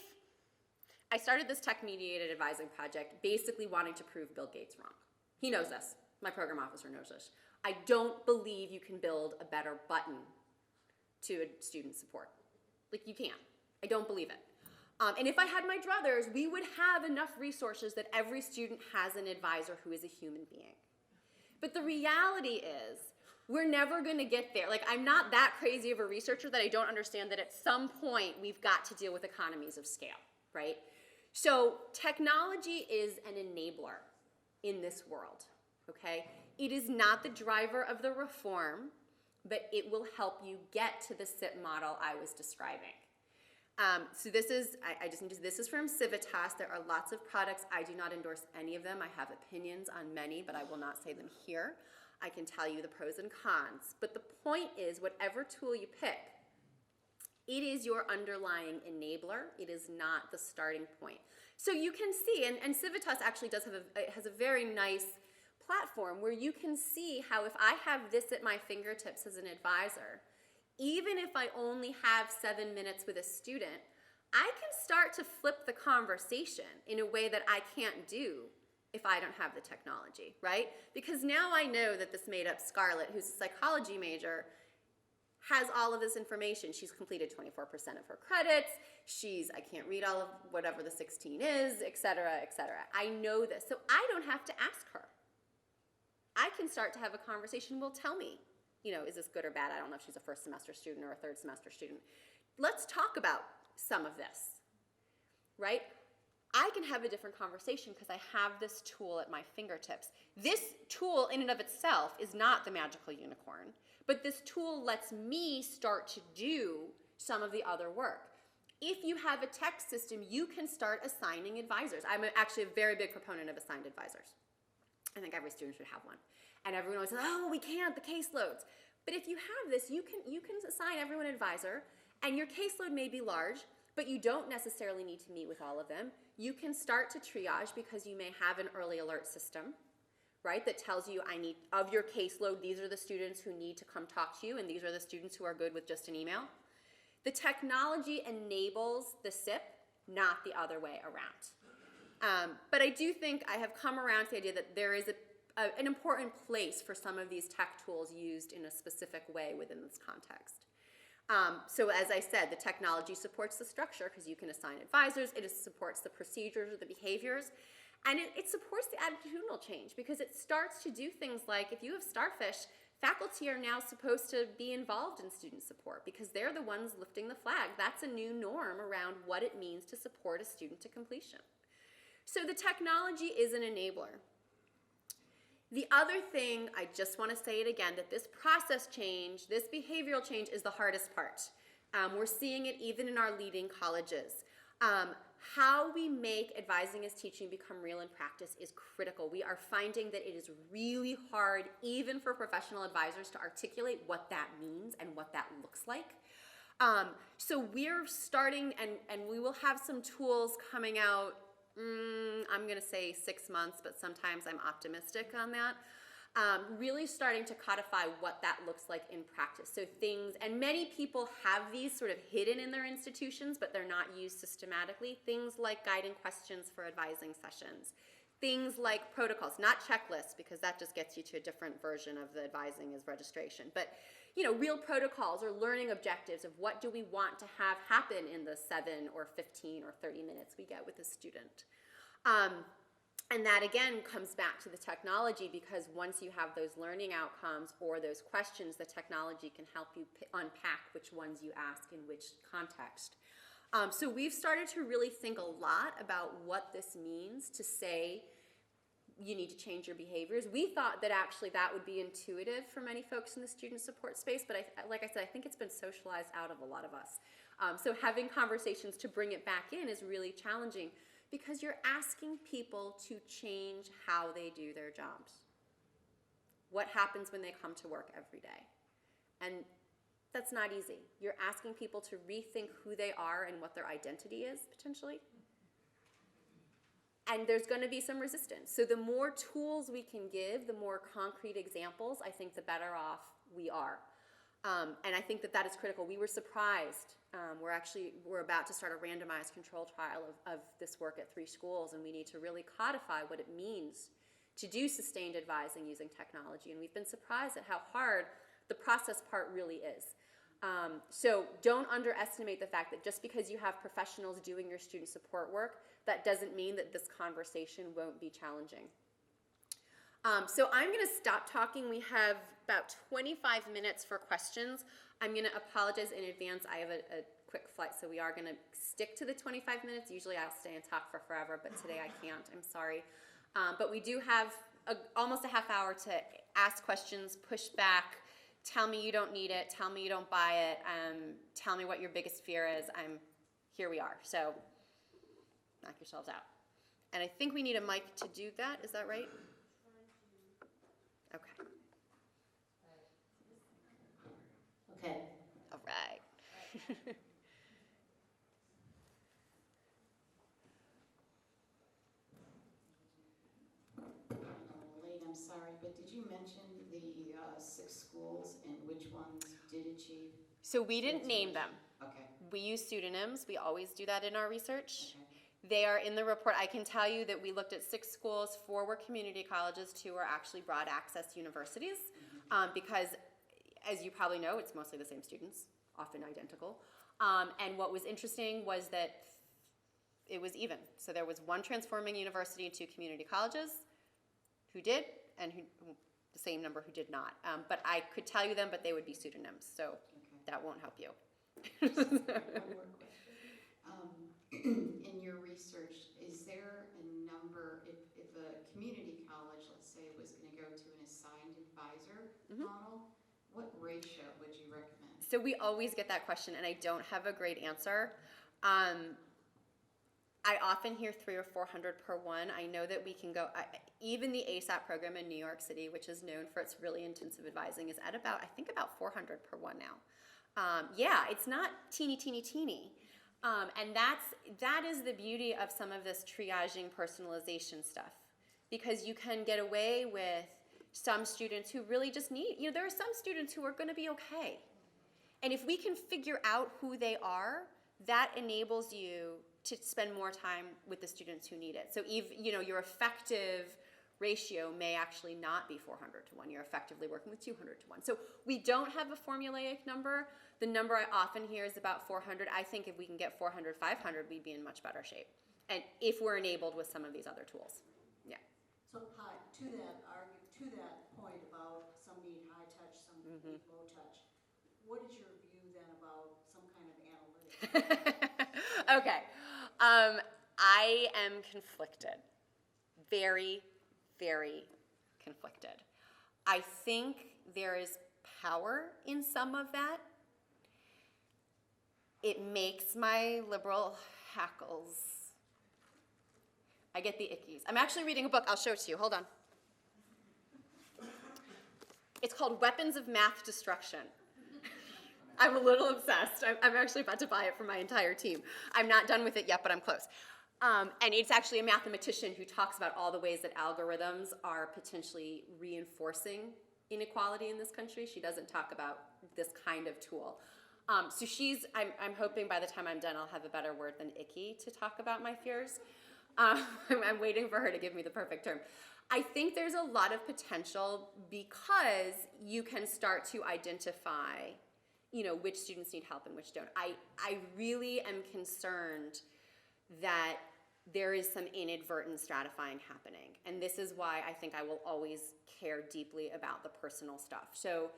I started this tech-mediated advising project basically wanting to prove Bill Gates wrong. He knows this. My program officer knows this. I don't believe you can build a better button to a student support. Like, you can't. I don't believe it. And if I had my druthers, we would have enough resources that every student has an advisor who is a human being. But the reality is, we're never going to get there. Like, I'm not that crazy of a researcher that I don't understand that at some point we've got to deal with economies of scale, right? So technology is an enabler in this world, okay? It is not the driver of the reform, but it will help you get to the SIP model I was describing. So this is, this is from Civitas. There are lots of products. I do not endorse any of them. I have opinions on many, but I will not say them here. I can tell you the pros and cons. But the point is, whatever tool you pick, it is your underlying enabler. It is not the starting point. So you can see, and Civitas actually has a very nice platform where you can see how if I have this at my fingertips as an advisor, even if I only have 7 minutes with a student, I can start to flip the conversation in a way that I can't do if I don't have the technology, right? Because now I know that this made-up Scarlett, who's a psychology major, has all of this information. She's completed 24% of her credits. I can't read all of whatever the 16 is, et cetera, et cetera. I know this, so I don't have to ask her. I can start to have a conversation. Well, tell me, is this good or bad? I don't know if she's a first semester student or a third semester student. Let's talk about some of this, right? I can have a different conversation because I have this tool at my fingertips. This tool in and of itself is not the magical unicorn, but this tool lets me start to do some of the other work. If you have a tech system, you can start assigning advisors. I'm actually a very big proponent of assigned advisors. I think every student should have one. And everyone always says, oh, we can't, the caseloads. But if you have this, you can assign everyone an advisor, and your caseload may be large, but you don't necessarily need to meet with all of them. You can start to triage because you may have an early alert system, right, that tells you, of your caseload, these are the students who need to come talk to you, and these are the students who are good with just an email. The technology enables the SIP, not the other way around. But I do think I have come around to the idea that there is an important place for some of these tech tools used in a specific way within this context. So as I said, the technology supports the structure because you can assign advisors, it supports the procedures or the behaviors, and it supports the attitudinal change because it starts to do things like, if you have starfish, faculty are now supposed to be involved in student support because they're the ones lifting the flag. That's a new norm around what it means to support a student to completion. So the technology is an enabler. The other thing, I just want to say it again, that this process change, this behavioral change is the hardest part. We're seeing it even in our leading colleges. How we make advising as teaching become real in practice is critical. We are finding that it is really hard, even for professional advisors, to articulate what that means and what that looks like. So we're starting, and we will have some tools coming out, I'm going to say 6 months, but sometimes I'm optimistic on that. Really starting to codify what that looks like in practice. So things, and many people have these sort of hidden in their institutions, but they're not used systematically. Things like guiding questions for advising sessions. Things like protocols, not checklists, because that just gets you to a different version of the advising as registration. But real protocols or learning objectives of what do we want to have happen in the 7 or 15 or 30 minutes we get with a student. And that again comes back to the technology, because once you have those learning outcomes or those questions, the technology can help you unpack which ones you ask in which context. So we've started to really think a lot about what this means to say you need to change your behaviors. We thought that actually that would be intuitive for many folks in the student support space, but like I said, I think it's been socialized out of a lot of us. So having conversations to bring it back in is really challenging, because you're asking people to change how they do their jobs. What happens when they come to work every day? And that's not easy. You're asking people to rethink who they are and what their identity is, potentially. And there's going to be some resistance. So the more tools we can give, the more concrete examples, I think the better off we are. And I think that is critical. We were surprised. We're about to start a randomized control trial of this work at 3 schools, and we need to really codify what it means to do sustained advising using technology, and we've been surprised at how hard the process part really is. So don't underestimate the fact that just because you have professionals doing your student support work, that doesn't mean that this conversation won't be challenging. So I'm going to stop talking. We have about 25 minutes for questions. I'm going to apologize in advance. I have a quick flight, so we are going to stick to the 25 minutes. Usually I'll stay and talk for forever, but today I can't. I'm sorry. But we do have almost a half hour to ask questions, push back, tell me you don't need it, tell me you don't buy it, tell me what your biggest fear is. Here we are. So knock yourselves out. And I think we need a mic to do that. Is that right? Okay. Okay. All right. Late, I'm sorry, but did you mention the 6 schools and which ones did achieve? So we didn't name them. Okay. We use pseudonyms. We always do that in our research. Okay. They are in the report. I can tell you that we looked at 6 schools, 4 were community colleges, 2 were actually broad access universities, because as you probably know, it's mostly the same students, often identical. And what was interesting was that it was even. So there was 1 transforming university and 2 community colleges who did, and the same number who did not. But I could tell you them, but they would be pseudonyms, so that won't help you. One more question. In your research, is there a number, if a community college, let's say, was going to go to an assigned advisor model, what ratio would you recommend? So we always get that question, and I don't have a great answer. I often hear 300 or 400 per one. I know that we can go, even the ASAP program in New York City, which is known for its really intensive advising, is at about, I think about 400 per one now. Yeah, it's not teeny. And that is the beauty of some of this triaging personalization stuff, because you can get away with some students who really just need, there are some students who are going to be okay. And if we can figure out who they are, that enables you to spend more time with the students who need it. So your effective ratio may actually not be 400 to 1. You're effectively working with 200 to 1. So we don't have a formulaic number. The number I often hear is about 400. I think if we can get 400, 500, we'd be in much better shape. And if we're enabled with some of these other tools. Yeah. So to that point about some need high touch, some need low touch, what is your view then about some kind of analytics? Okay. I am conflicted. Very, very conflicted. I think there is power in some of that. It makes my liberal hackles. I get the ickies. I'm actually reading a book. I'll show it to you. Hold on. It's called Weapons of Math Destruction. I'm a little obsessed. I'm actually about to buy it for my entire team. I'm not done with it yet, but I'm close. And it's actually a mathematician who talks about all the ways that algorithms are potentially reinforcing inequality in this country. She doesn't talk about this kind of tool. So I'm hoping by the time I'm done, I'll have a better word than icky to talk about my fears. I'm waiting for her to give me the perfect term. I think there's a lot of potential because you can start to identify, which students need help and which don't. I really am concerned that there is some inadvertent stratifying happening. And this is why I think I will always care deeply about the personal stuff. So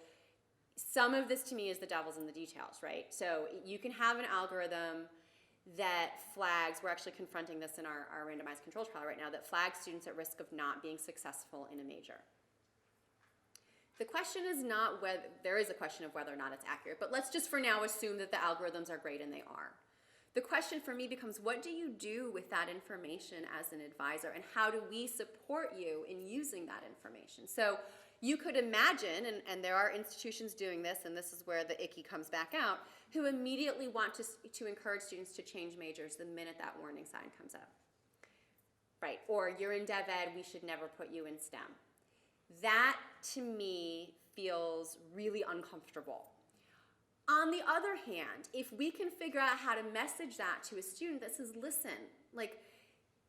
some of this to me is the devil's in the details, right? So you can have an algorithm that flags, we're actually confronting this in our randomized control trial right now, that flags students at risk of not being successful in a major. The question is not whether, there is a question of whether or not it's accurate, but let's just for now assume that the algorithms are great and they are. The question for me becomes, what do you do with that information as an advisor, and how do we support you in using that information? So you could imagine, and there are institutions doing this, and this is where the icky comes back out, who immediately want to encourage students to change majors the minute that warning sign comes up. Right, or you're in Dev Ed, we should never put you in STEM. That, to me, feels really uncomfortable. On the other hand, if we can figure out how to message that to a student that says, listen,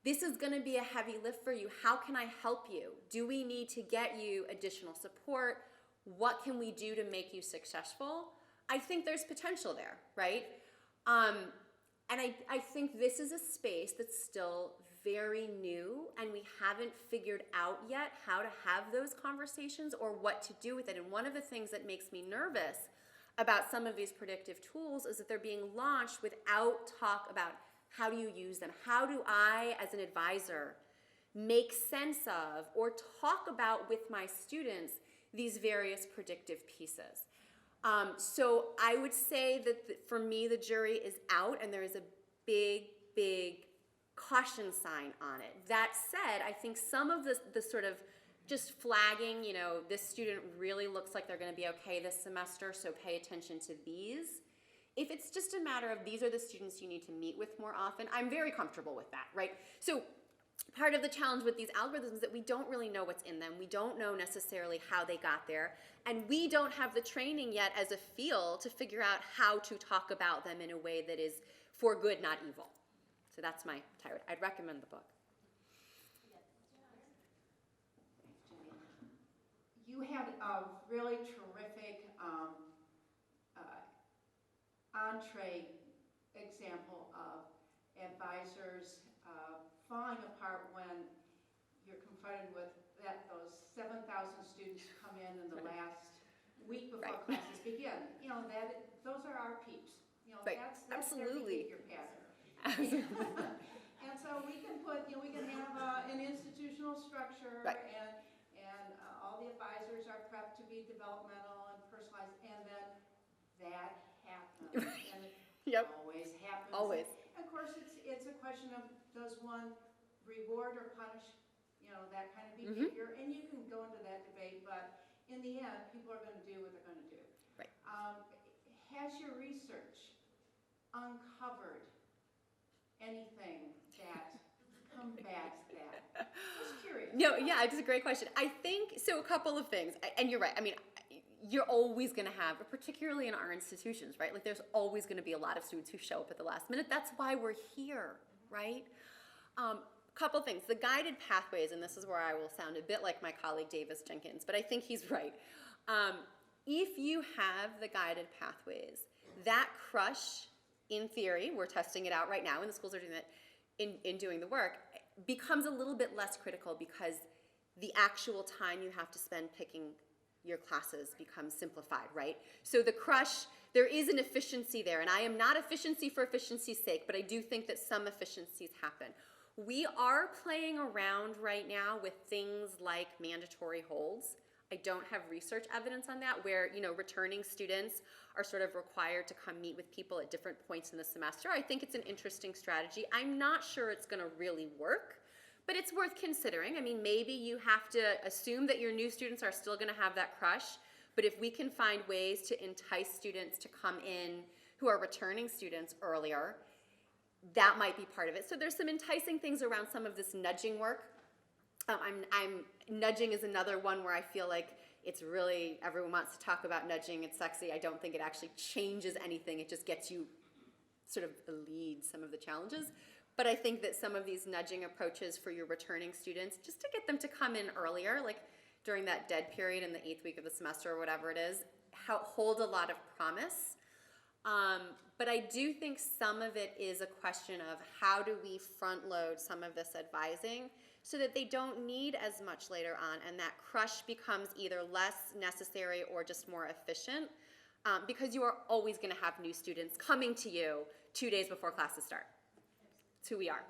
this is going to be a heavy lift for you. How can I help you? Do we need to get you additional support? What can we do to make you successful? I think there's potential there, right? And I think this is a space that's still very new, and we haven't figured out yet how to have those conversations or what to do with it. And one of the things that makes me nervous about some of these predictive tools is that they're being launched without talk about how do you use them? How do I, as an advisor, make sense of or talk about with my students these various predictive pieces? So I would say that for me, the jury is out, and there is a big, big caution sign on it. That said, I think some of the sort of just flagging, you know, this student really looks like they're going to be okay this semester, so pay attention to these. If it's just a matter of these are the students you need to meet with more often, I'm very comfortable with that, right? So part of the challenge with these algorithms is that we don't really know what's in them. We don't know necessarily how they got there. And we don't have the training yet as a field to figure out how to talk about them in a way that is for good, not evil. So that's my tirade. I'd recommend the book. You had a really terrific entree example of advisors falling apart when you're confronted with those 7,000 students who come in the last week before classes begin. You know, those are our peeps. You know, that's Absolutely. their behavior pattern. And so we can we can have an institutional structure, and all the advisors are prepped to be developmental and personalized, and then that happens. And it always happens. Always. And of course, it's a question of does one reward or punish, that kind of behavior, and you can go into that debate, but in the end, people are going to do what they're going to do. Right. Has your research uncovered anything that combats that? Just curious. No, yeah, it's a great question. I think, so a couple of things, and you're right. I mean, you're always going to have, particularly in our institutions, right? Like there's always going to be a lot of students who show up at the last minute. That's why we're here, right? Couple things. The guided pathways, and this is where I will sound a bit like my colleague Davis Jenkins, but I think he's right. If you have the guided pathways, that crush, in theory, we're testing it out right now, and the schools are doing it in doing the work, becomes a little bit less critical because the actual time you have to spend picking your classes becomes simplified, right? So the crush, there is an efficiency there, and I am not efficiency for efficiency's sake, but I do think that some efficiencies happen. We are playing around right now with things like mandatory holds. I don't have research evidence on that, where returning students are sort of required to come meet with people at different points in the semester. I think it's an interesting strategy. I'm not sure it's going to really work, but it's worth considering. I mean, maybe you have to assume that your new students are still going to have that crush, but if we can find ways to entice students to come in who are returning students earlier, that might be part of it. So there's some enticing things around some of this nudging work. Nudging is another one where I feel like it's really, everyone wants to talk about nudging, it's sexy. I don't think it actually changes anything. It just gets you sort of lead some of the challenges. But I think that some of these nudging approaches for your returning students, just to get them to come in earlier, like during that dead period in the 8th week of the semester or whatever it is, hold a lot of promise. But I do think some of it is a question of how do we front load some of this advising so that they don't need as much later on, and that crush becomes either less necessary or just more efficient, because you are always going to have new students coming to you 2 days before classes start. It's who we are.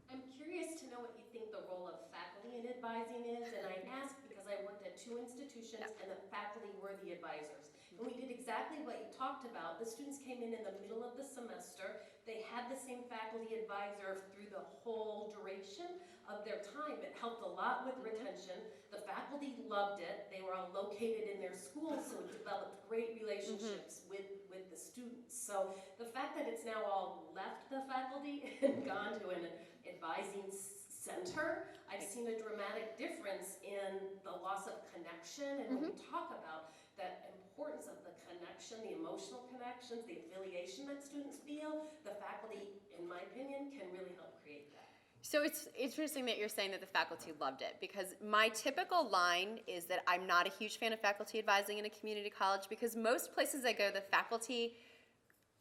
I'm curious to know what you think the role of faculty in advising is, and I ask because I worked at 2 institutions and the faculty were the advisors. And we did exactly what you talked about. The students came in the middle of the semester. They had the same faculty advisor through the whole duration of their time. It helped a lot with retention. The faculty loved it. They were all located in their schools, so it developed great relationships with the students. So the fact that it's now all left the faculty and gone to an advising center, I've seen a dramatic difference in the loss of connection, and when we talk about that importance of the connection connection, the emotional connections, the affiliation that students feel, the faculty, in my opinion, can really help create that. So it's interesting that you're saying that the faculty loved it, because my typical line is that I'm not a huge fan of faculty advising in a community college, because most places I go, the faculty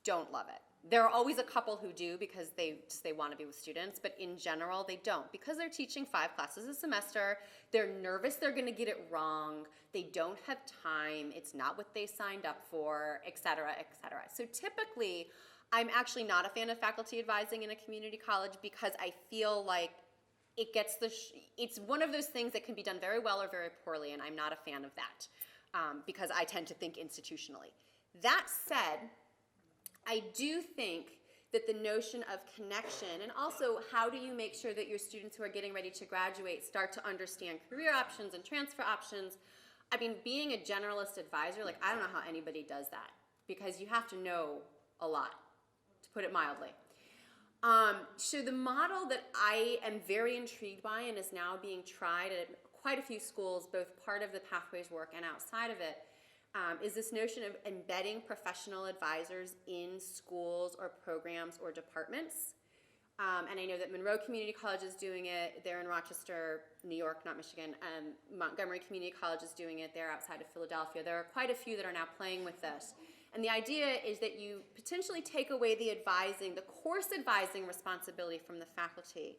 don't love it. There are always a couple who do because they want to be with students, but in general they don't, because they're teaching 5 classes a semester. They're nervous they're going to get it wrong. They don't have time. It's not what they signed up for, et cetera, et cetera. So typically, I'm actually not a fan of faculty advising in a community college, because I feel like it gets it's one of those things that can be done very well or very poorly, and I'm not a fan of that, because I tend to think institutionally. That said, I do think that the notion of connection, and also how do you make sure that your students who are getting ready to graduate start to understand career options and transfer options. I mean, being a generalist advisor, like, I don't know how anybody does that, because you have to know a lot, to put it mildly. So the model that I am very intrigued by and is now being tried at quite a few schools, both part of the Pathways work and outside of it, is this notion of embedding professional advisors in schools or programs or departments. And I know that Monroe Community College is doing it. They're in Rochester, New York, not Michigan. Montgomery Community College is doing it. They're outside of Philadelphia. There are quite a few that are now playing with this. And the idea is that you potentially take away the course advising responsibility from the faculty,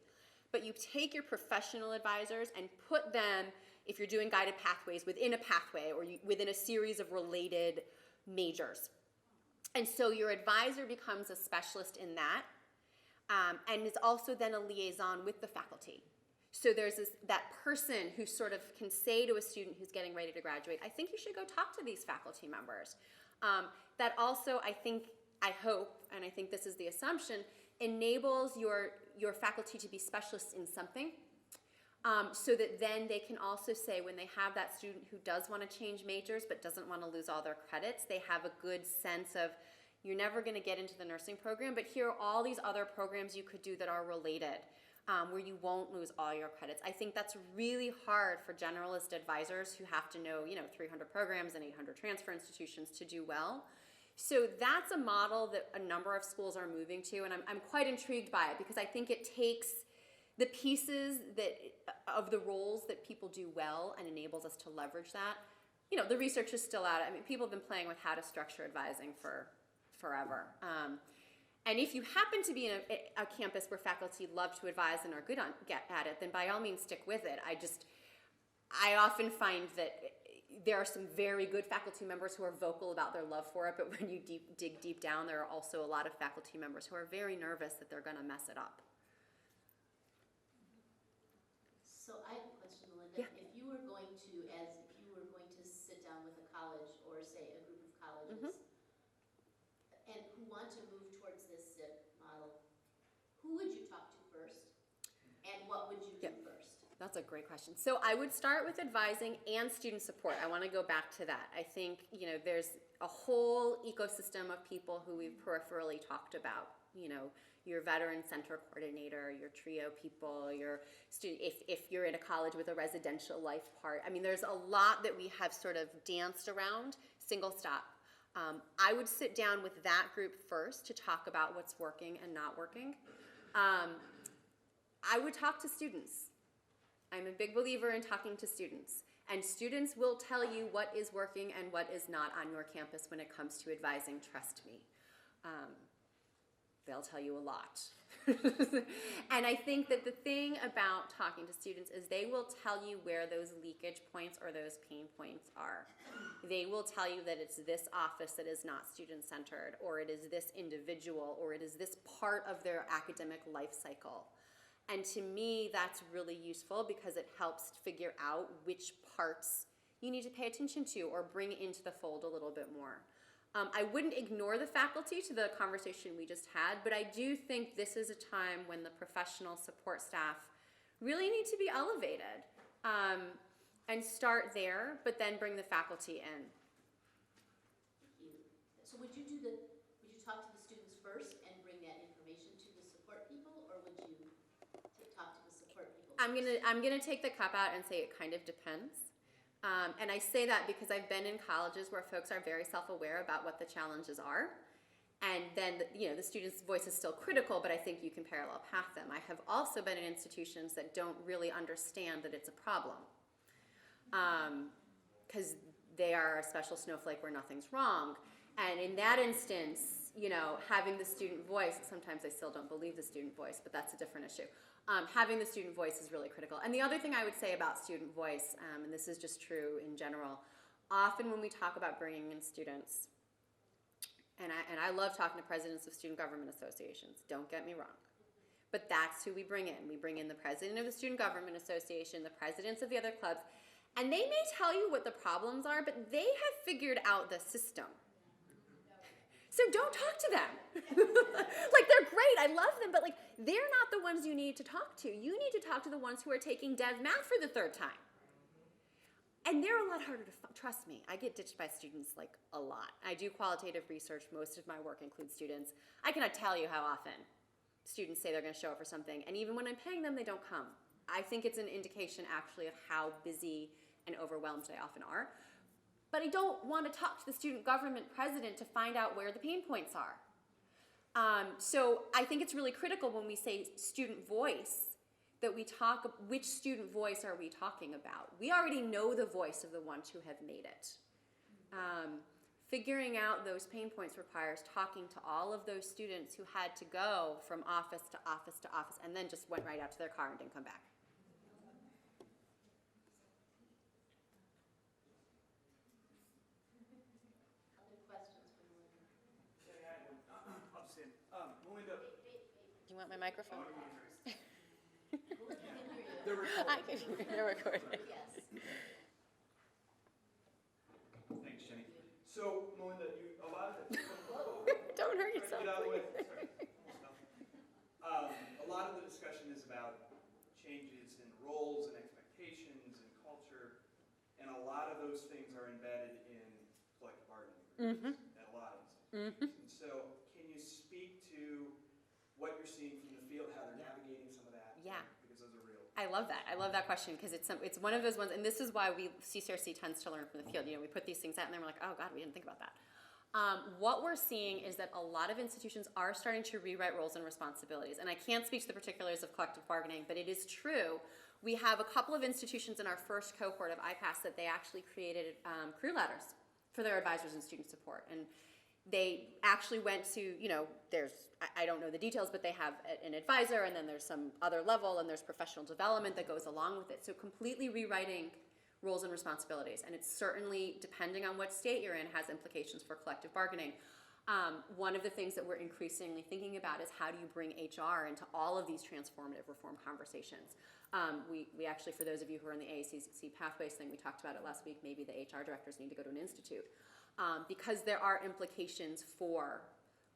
but you take your professional advisors and put them, if you're doing guided pathways, within a pathway or within a series of related majors. And so your advisor becomes a specialist in that, and is also then a liaison with the faculty. So there's that person who sort of can say to a student who's getting ready to graduate, I think you should go talk to these faculty members. That also, I hope, and I think this is the assumption, enables your faculty to be specialists in something, so that then they can also say, when they have that student who does want to change majors but doesn't want to lose all their credits, they have a good sense of, you're never going to get into the nursing program, but here are all these other programs you could do that are related, where you won't lose all your credits. I think that's really hard for generalist advisors who have to know, 300 programs and 800 transfer institutions to do well. So that's a model that a number of schools are moving to, and I'm quite intrigued by it, because I think it takes the pieces of the roles that people do well and enables us to leverage that. The research is still out. I mean, people have been playing with how to structure advising for forever. And if you happen to be in a campus where faculty love to advise and are good at it, then by all means stick with it. I often find that there are some very good faculty members who are vocal about their love for it, but when you dig deep down, there are also a lot of faculty members who are very nervous that they're going to mess it up. So I have a question, Melinda. Yeah. If you were going to sit down with a college, or say a group of colleges, and who want to move towards this SIP model, who would you talk to first, and what would you do first? That's a great question. So I would start with advising and student support. I want to go back to that. I think, there's a whole ecosystem of people who we've peripherally talked about. Your veteran center coordinator, your TRIO people, your student, if you're in a college with a residential life part. I mean, there's a lot that we have sort of danced around, single stop. I would sit down with that group first to talk about what's working and not working. I would talk to students. I'm a big believer in talking to students. And students will tell you what is working and what is not on your campus when it comes to advising, trust me. They'll tell you a lot. And I think that the thing about talking to students is they will tell you where those leakage points or those pain points are. They will tell you that it's this office that is not student-centered, or it is this individual, or it is this part of their academic life cycle. And to me, that's really useful, because it helps figure out which parts you need to pay attention to or bring into the fold a little bit more. I wouldn't ignore the faculty to the conversation we just had, but I do think this is a time when the professional support staff really need to be elevated, and start there, but then bring the faculty in. Thank you. So would you talk to the students first and bring that information to the support people, or would you talk to the support people I'm gonna take the cop out and say it kind of depends. And I say that because I've been in colleges where folks are very self-aware about what the challenges are. And then, the student's voice is still critical, but I think you can parallel path them. I have also been in institutions that don't really understand that it's a problem. Because they are a special snowflake where nothing's wrong. And in that instance, having the student voice, sometimes I still don't believe the student voice, but that's a different issue. Having the student voice is really critical. And the other thing I would say about student voice, and this is just true in general, often when we talk about bringing in students, and I love talking to presidents of student government associations, don't get me wrong. But that's who we bring in. We bring in the president of the Student Government Association, the presidents of the other clubs, and they may tell you what the problems are, but they have figured out the system. So don't talk to them. They're great, I love them, but they're not the ones you need to talk to. You need to talk to the ones who are taking Dev Math for the 3rd time. And they're a lot harder to trust me. I get ditched by students a lot. I do qualitative research. Most of my work includes students. I cannot tell you how often students say they're going to show up for something, and even when I'm paying them, they don't come. I think it's an indication actually of how busy and overwhelmed they often are. But I don't want to talk to the student government president to find out where the pain points are. So I think it's really critical when we say student voice that we talk, which student voice are we talking about? We already know the voice of the ones who have made it. Figuring out those pain points requires talking to all of those students who had to go from office to office to office and then just went right out to their car and didn't come back. Other questions for Melinda? I'll just say, Melinda. Do you want my microphone? They're recording. I can hear you. They're recording. Yes. Thanks, Jenny. So, Melinda, a lot of the Don't hurt yourself. Get out of the way. Sorry. A lot of the discussion is about changes in roles and expectations and culture, and a lot of those things are embedded in collective bargaining agreements at a lot of institutions. And so, can you speak to what you're seeing from the field, how they're navigating some of that? Yeah. Because those are real. I love that. I love that question because it's one of those ones, and this is why CCRC tends to learn from the field. We put these things out and then we're like, oh God, we didn't think about that. What we're seeing is that a lot of institutions are starting to rewrite roles and responsibilities. And I can't speak to the particulars of collective bargaining, but it is true. We have a couple of institutions in our first cohort of IPAS that they actually created career ladders for their advisors and student support. And they actually went to, I don't know the details, but they have an advisor, and then there's some other level, and there's professional development that goes along with it. So completely rewriting roles and responsibilities. And it's certainly, depending on what state you're in, has implications for collective bargaining. One of the things that we're increasingly thinking about is how do you bring HR into all of these transformative reform conversations. We actually, for those of you who are in the AACC Pathways thing, we talked about it last week, maybe the HR directors need to go to an institute. Because there are implications for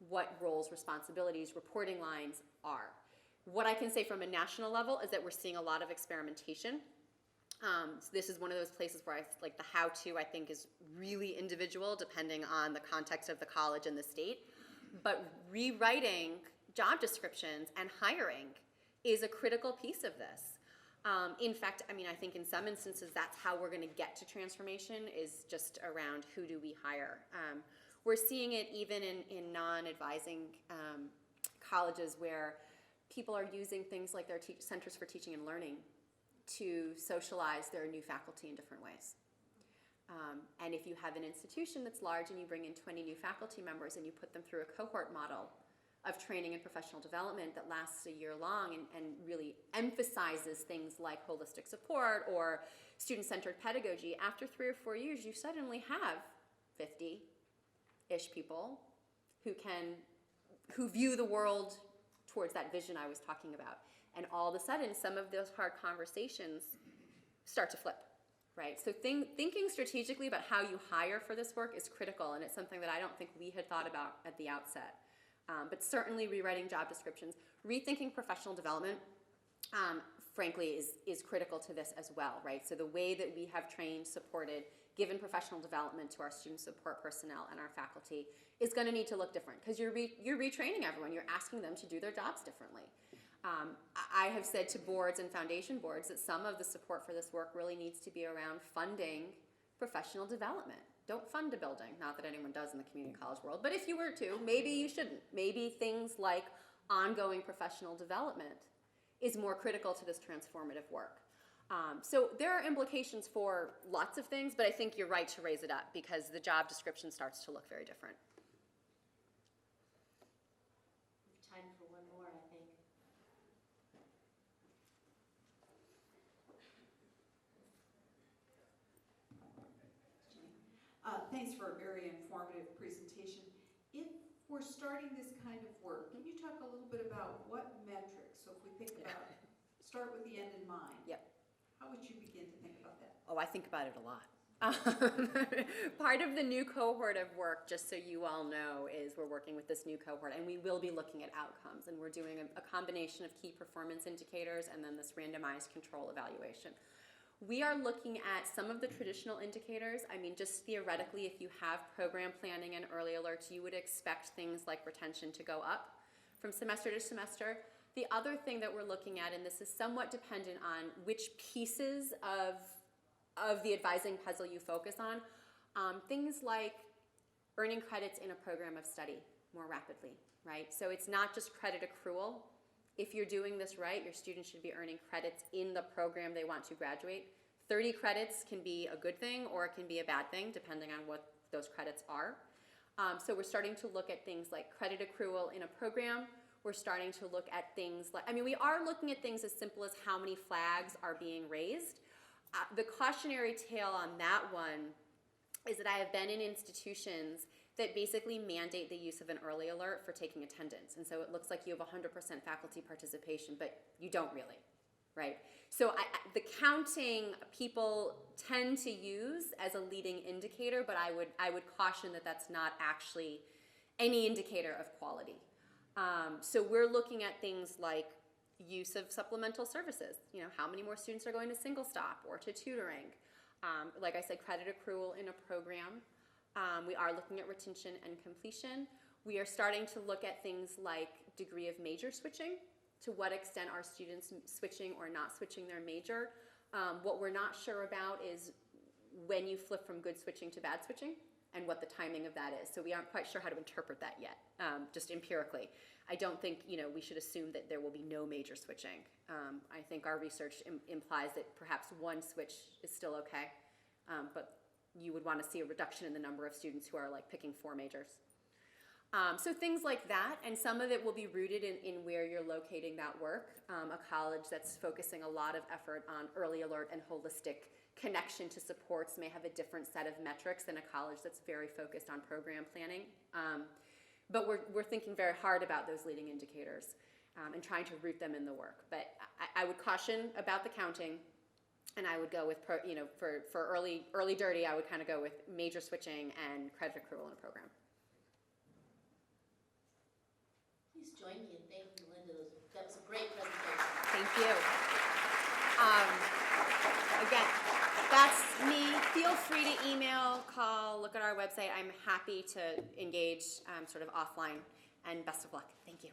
what roles, responsibilities, reporting lines are. What I can say from a national level is that we're seeing a lot of experimentation. So this is one of those places where the how-to, I think, is really individual depending on the context of the college and the state. But rewriting job descriptions and hiring is a critical piece of this. In fact, I think in some instances that's how we're going to get to transformation, is just around who do we hire. We're seeing it even in non-advising colleges where people are using things like their centers for teaching and learning to socialize their new faculty in different ways. And if you have an institution that's large and you bring in 20 new faculty members and you put them through a cohort model of training and professional development that lasts a year long and really emphasizes things like holistic support or student-centered pedagogy, after 3 or 4 years, you suddenly have 50-ish people who view the world towards that vision I was talking about. And all of a sudden, some of those hard conversations start to flip, right? So thinking strategically about how you hire for this work is critical, and it's something that I don't think we had thought about at the outset. But certainly rewriting job descriptions, rethinking professional development, frankly, is critical to this as well, right? So the way that we have trained, supported, given professional development to our student support personnel and our faculty is going to need to look different because you're retraining everyone. You're asking them to do their jobs differently. I have said to boards and foundation boards that some of the support for this work really needs to be around funding professional development. Don't fund a building, not that anyone does in the community college world, but if you were to, maybe you shouldn't. Maybe things like ongoing professional development is more critical to this transformative work. So there are implications for lots of things, but I think you're right to raise it up because the job description starts to look very different. We have time for one more, I think. Thanks for a very informative presentation. If we're starting this kind of work, can you talk a little bit about what metrics, so if we think about, start with the end in mind. Yep. How would you begin to think about that? Oh, I think about it a lot. Part of the new cohort of work, just so you all know, is we're working with this new cohort and we will be looking at outcomes, and we're doing a combination of key performance indicators and then this randomized control evaluation. We are looking at some of the traditional indicators. I mean, just theoretically, if you have program planning and early alerts, you would expect things like retention to go up from semester to semester. The other thing that we're looking at, and this is somewhat dependent on which pieces of the advising puzzle you focus on, things like earning credits in a program of study more rapidly, right? So it's not just credit accrual. If you're doing this right, your students should be earning credits in the program they want to graduate. 30 credits can be a good thing or it can be a bad thing, depending on what those credits are. So we're starting to look at things like credit accrual in a program. We're starting to look at things like, we are looking at things as simple as how many flags are being raised. The cautionary tale on that one is that I have been in institutions that basically mandate the use of an early alert for taking attendance. And so it looks like you have 100% faculty participation, but you don't really, right? So the counting people tend to use as a leading indicator, but I would caution that that's not actually any indicator of quality. So we're looking at things like use of supplemental services. How many more students are going to single stop or to tutoring? Like I said, credit accrual in a program. We are looking at retention and completion. We are starting to look at things like degree of major switching. To what extent are students switching or not switching their major? What we're not sure about is when you flip from good switching to bad switching and what the timing of that is. So we aren't quite sure how to interpret that yet, just empirically. I don't think we should assume that there will be no major switching. I think our research implies that perhaps one switch is still okay, but you would want to see a reduction in the number of students who are picking 4 majors. So things like that, and some of it will be rooted in where you're locating that work. A college that's focusing a lot of effort on early alert and holistic connection to supports may have a different set of metrics than a college that's very focused on program planning. But we're thinking very hard about those leading indicators and trying to root them in the work. But I would caution about the counting. And I would go with, for early dirty, I would kind of go with major switching and credit accrual in a program. Please join me in thanking Melinda. That was a great presentation. Thank you. Again, that's me. Feel free to email, call, look at our website. I'm happy to engage sort of offline. And best of luck. Thank you.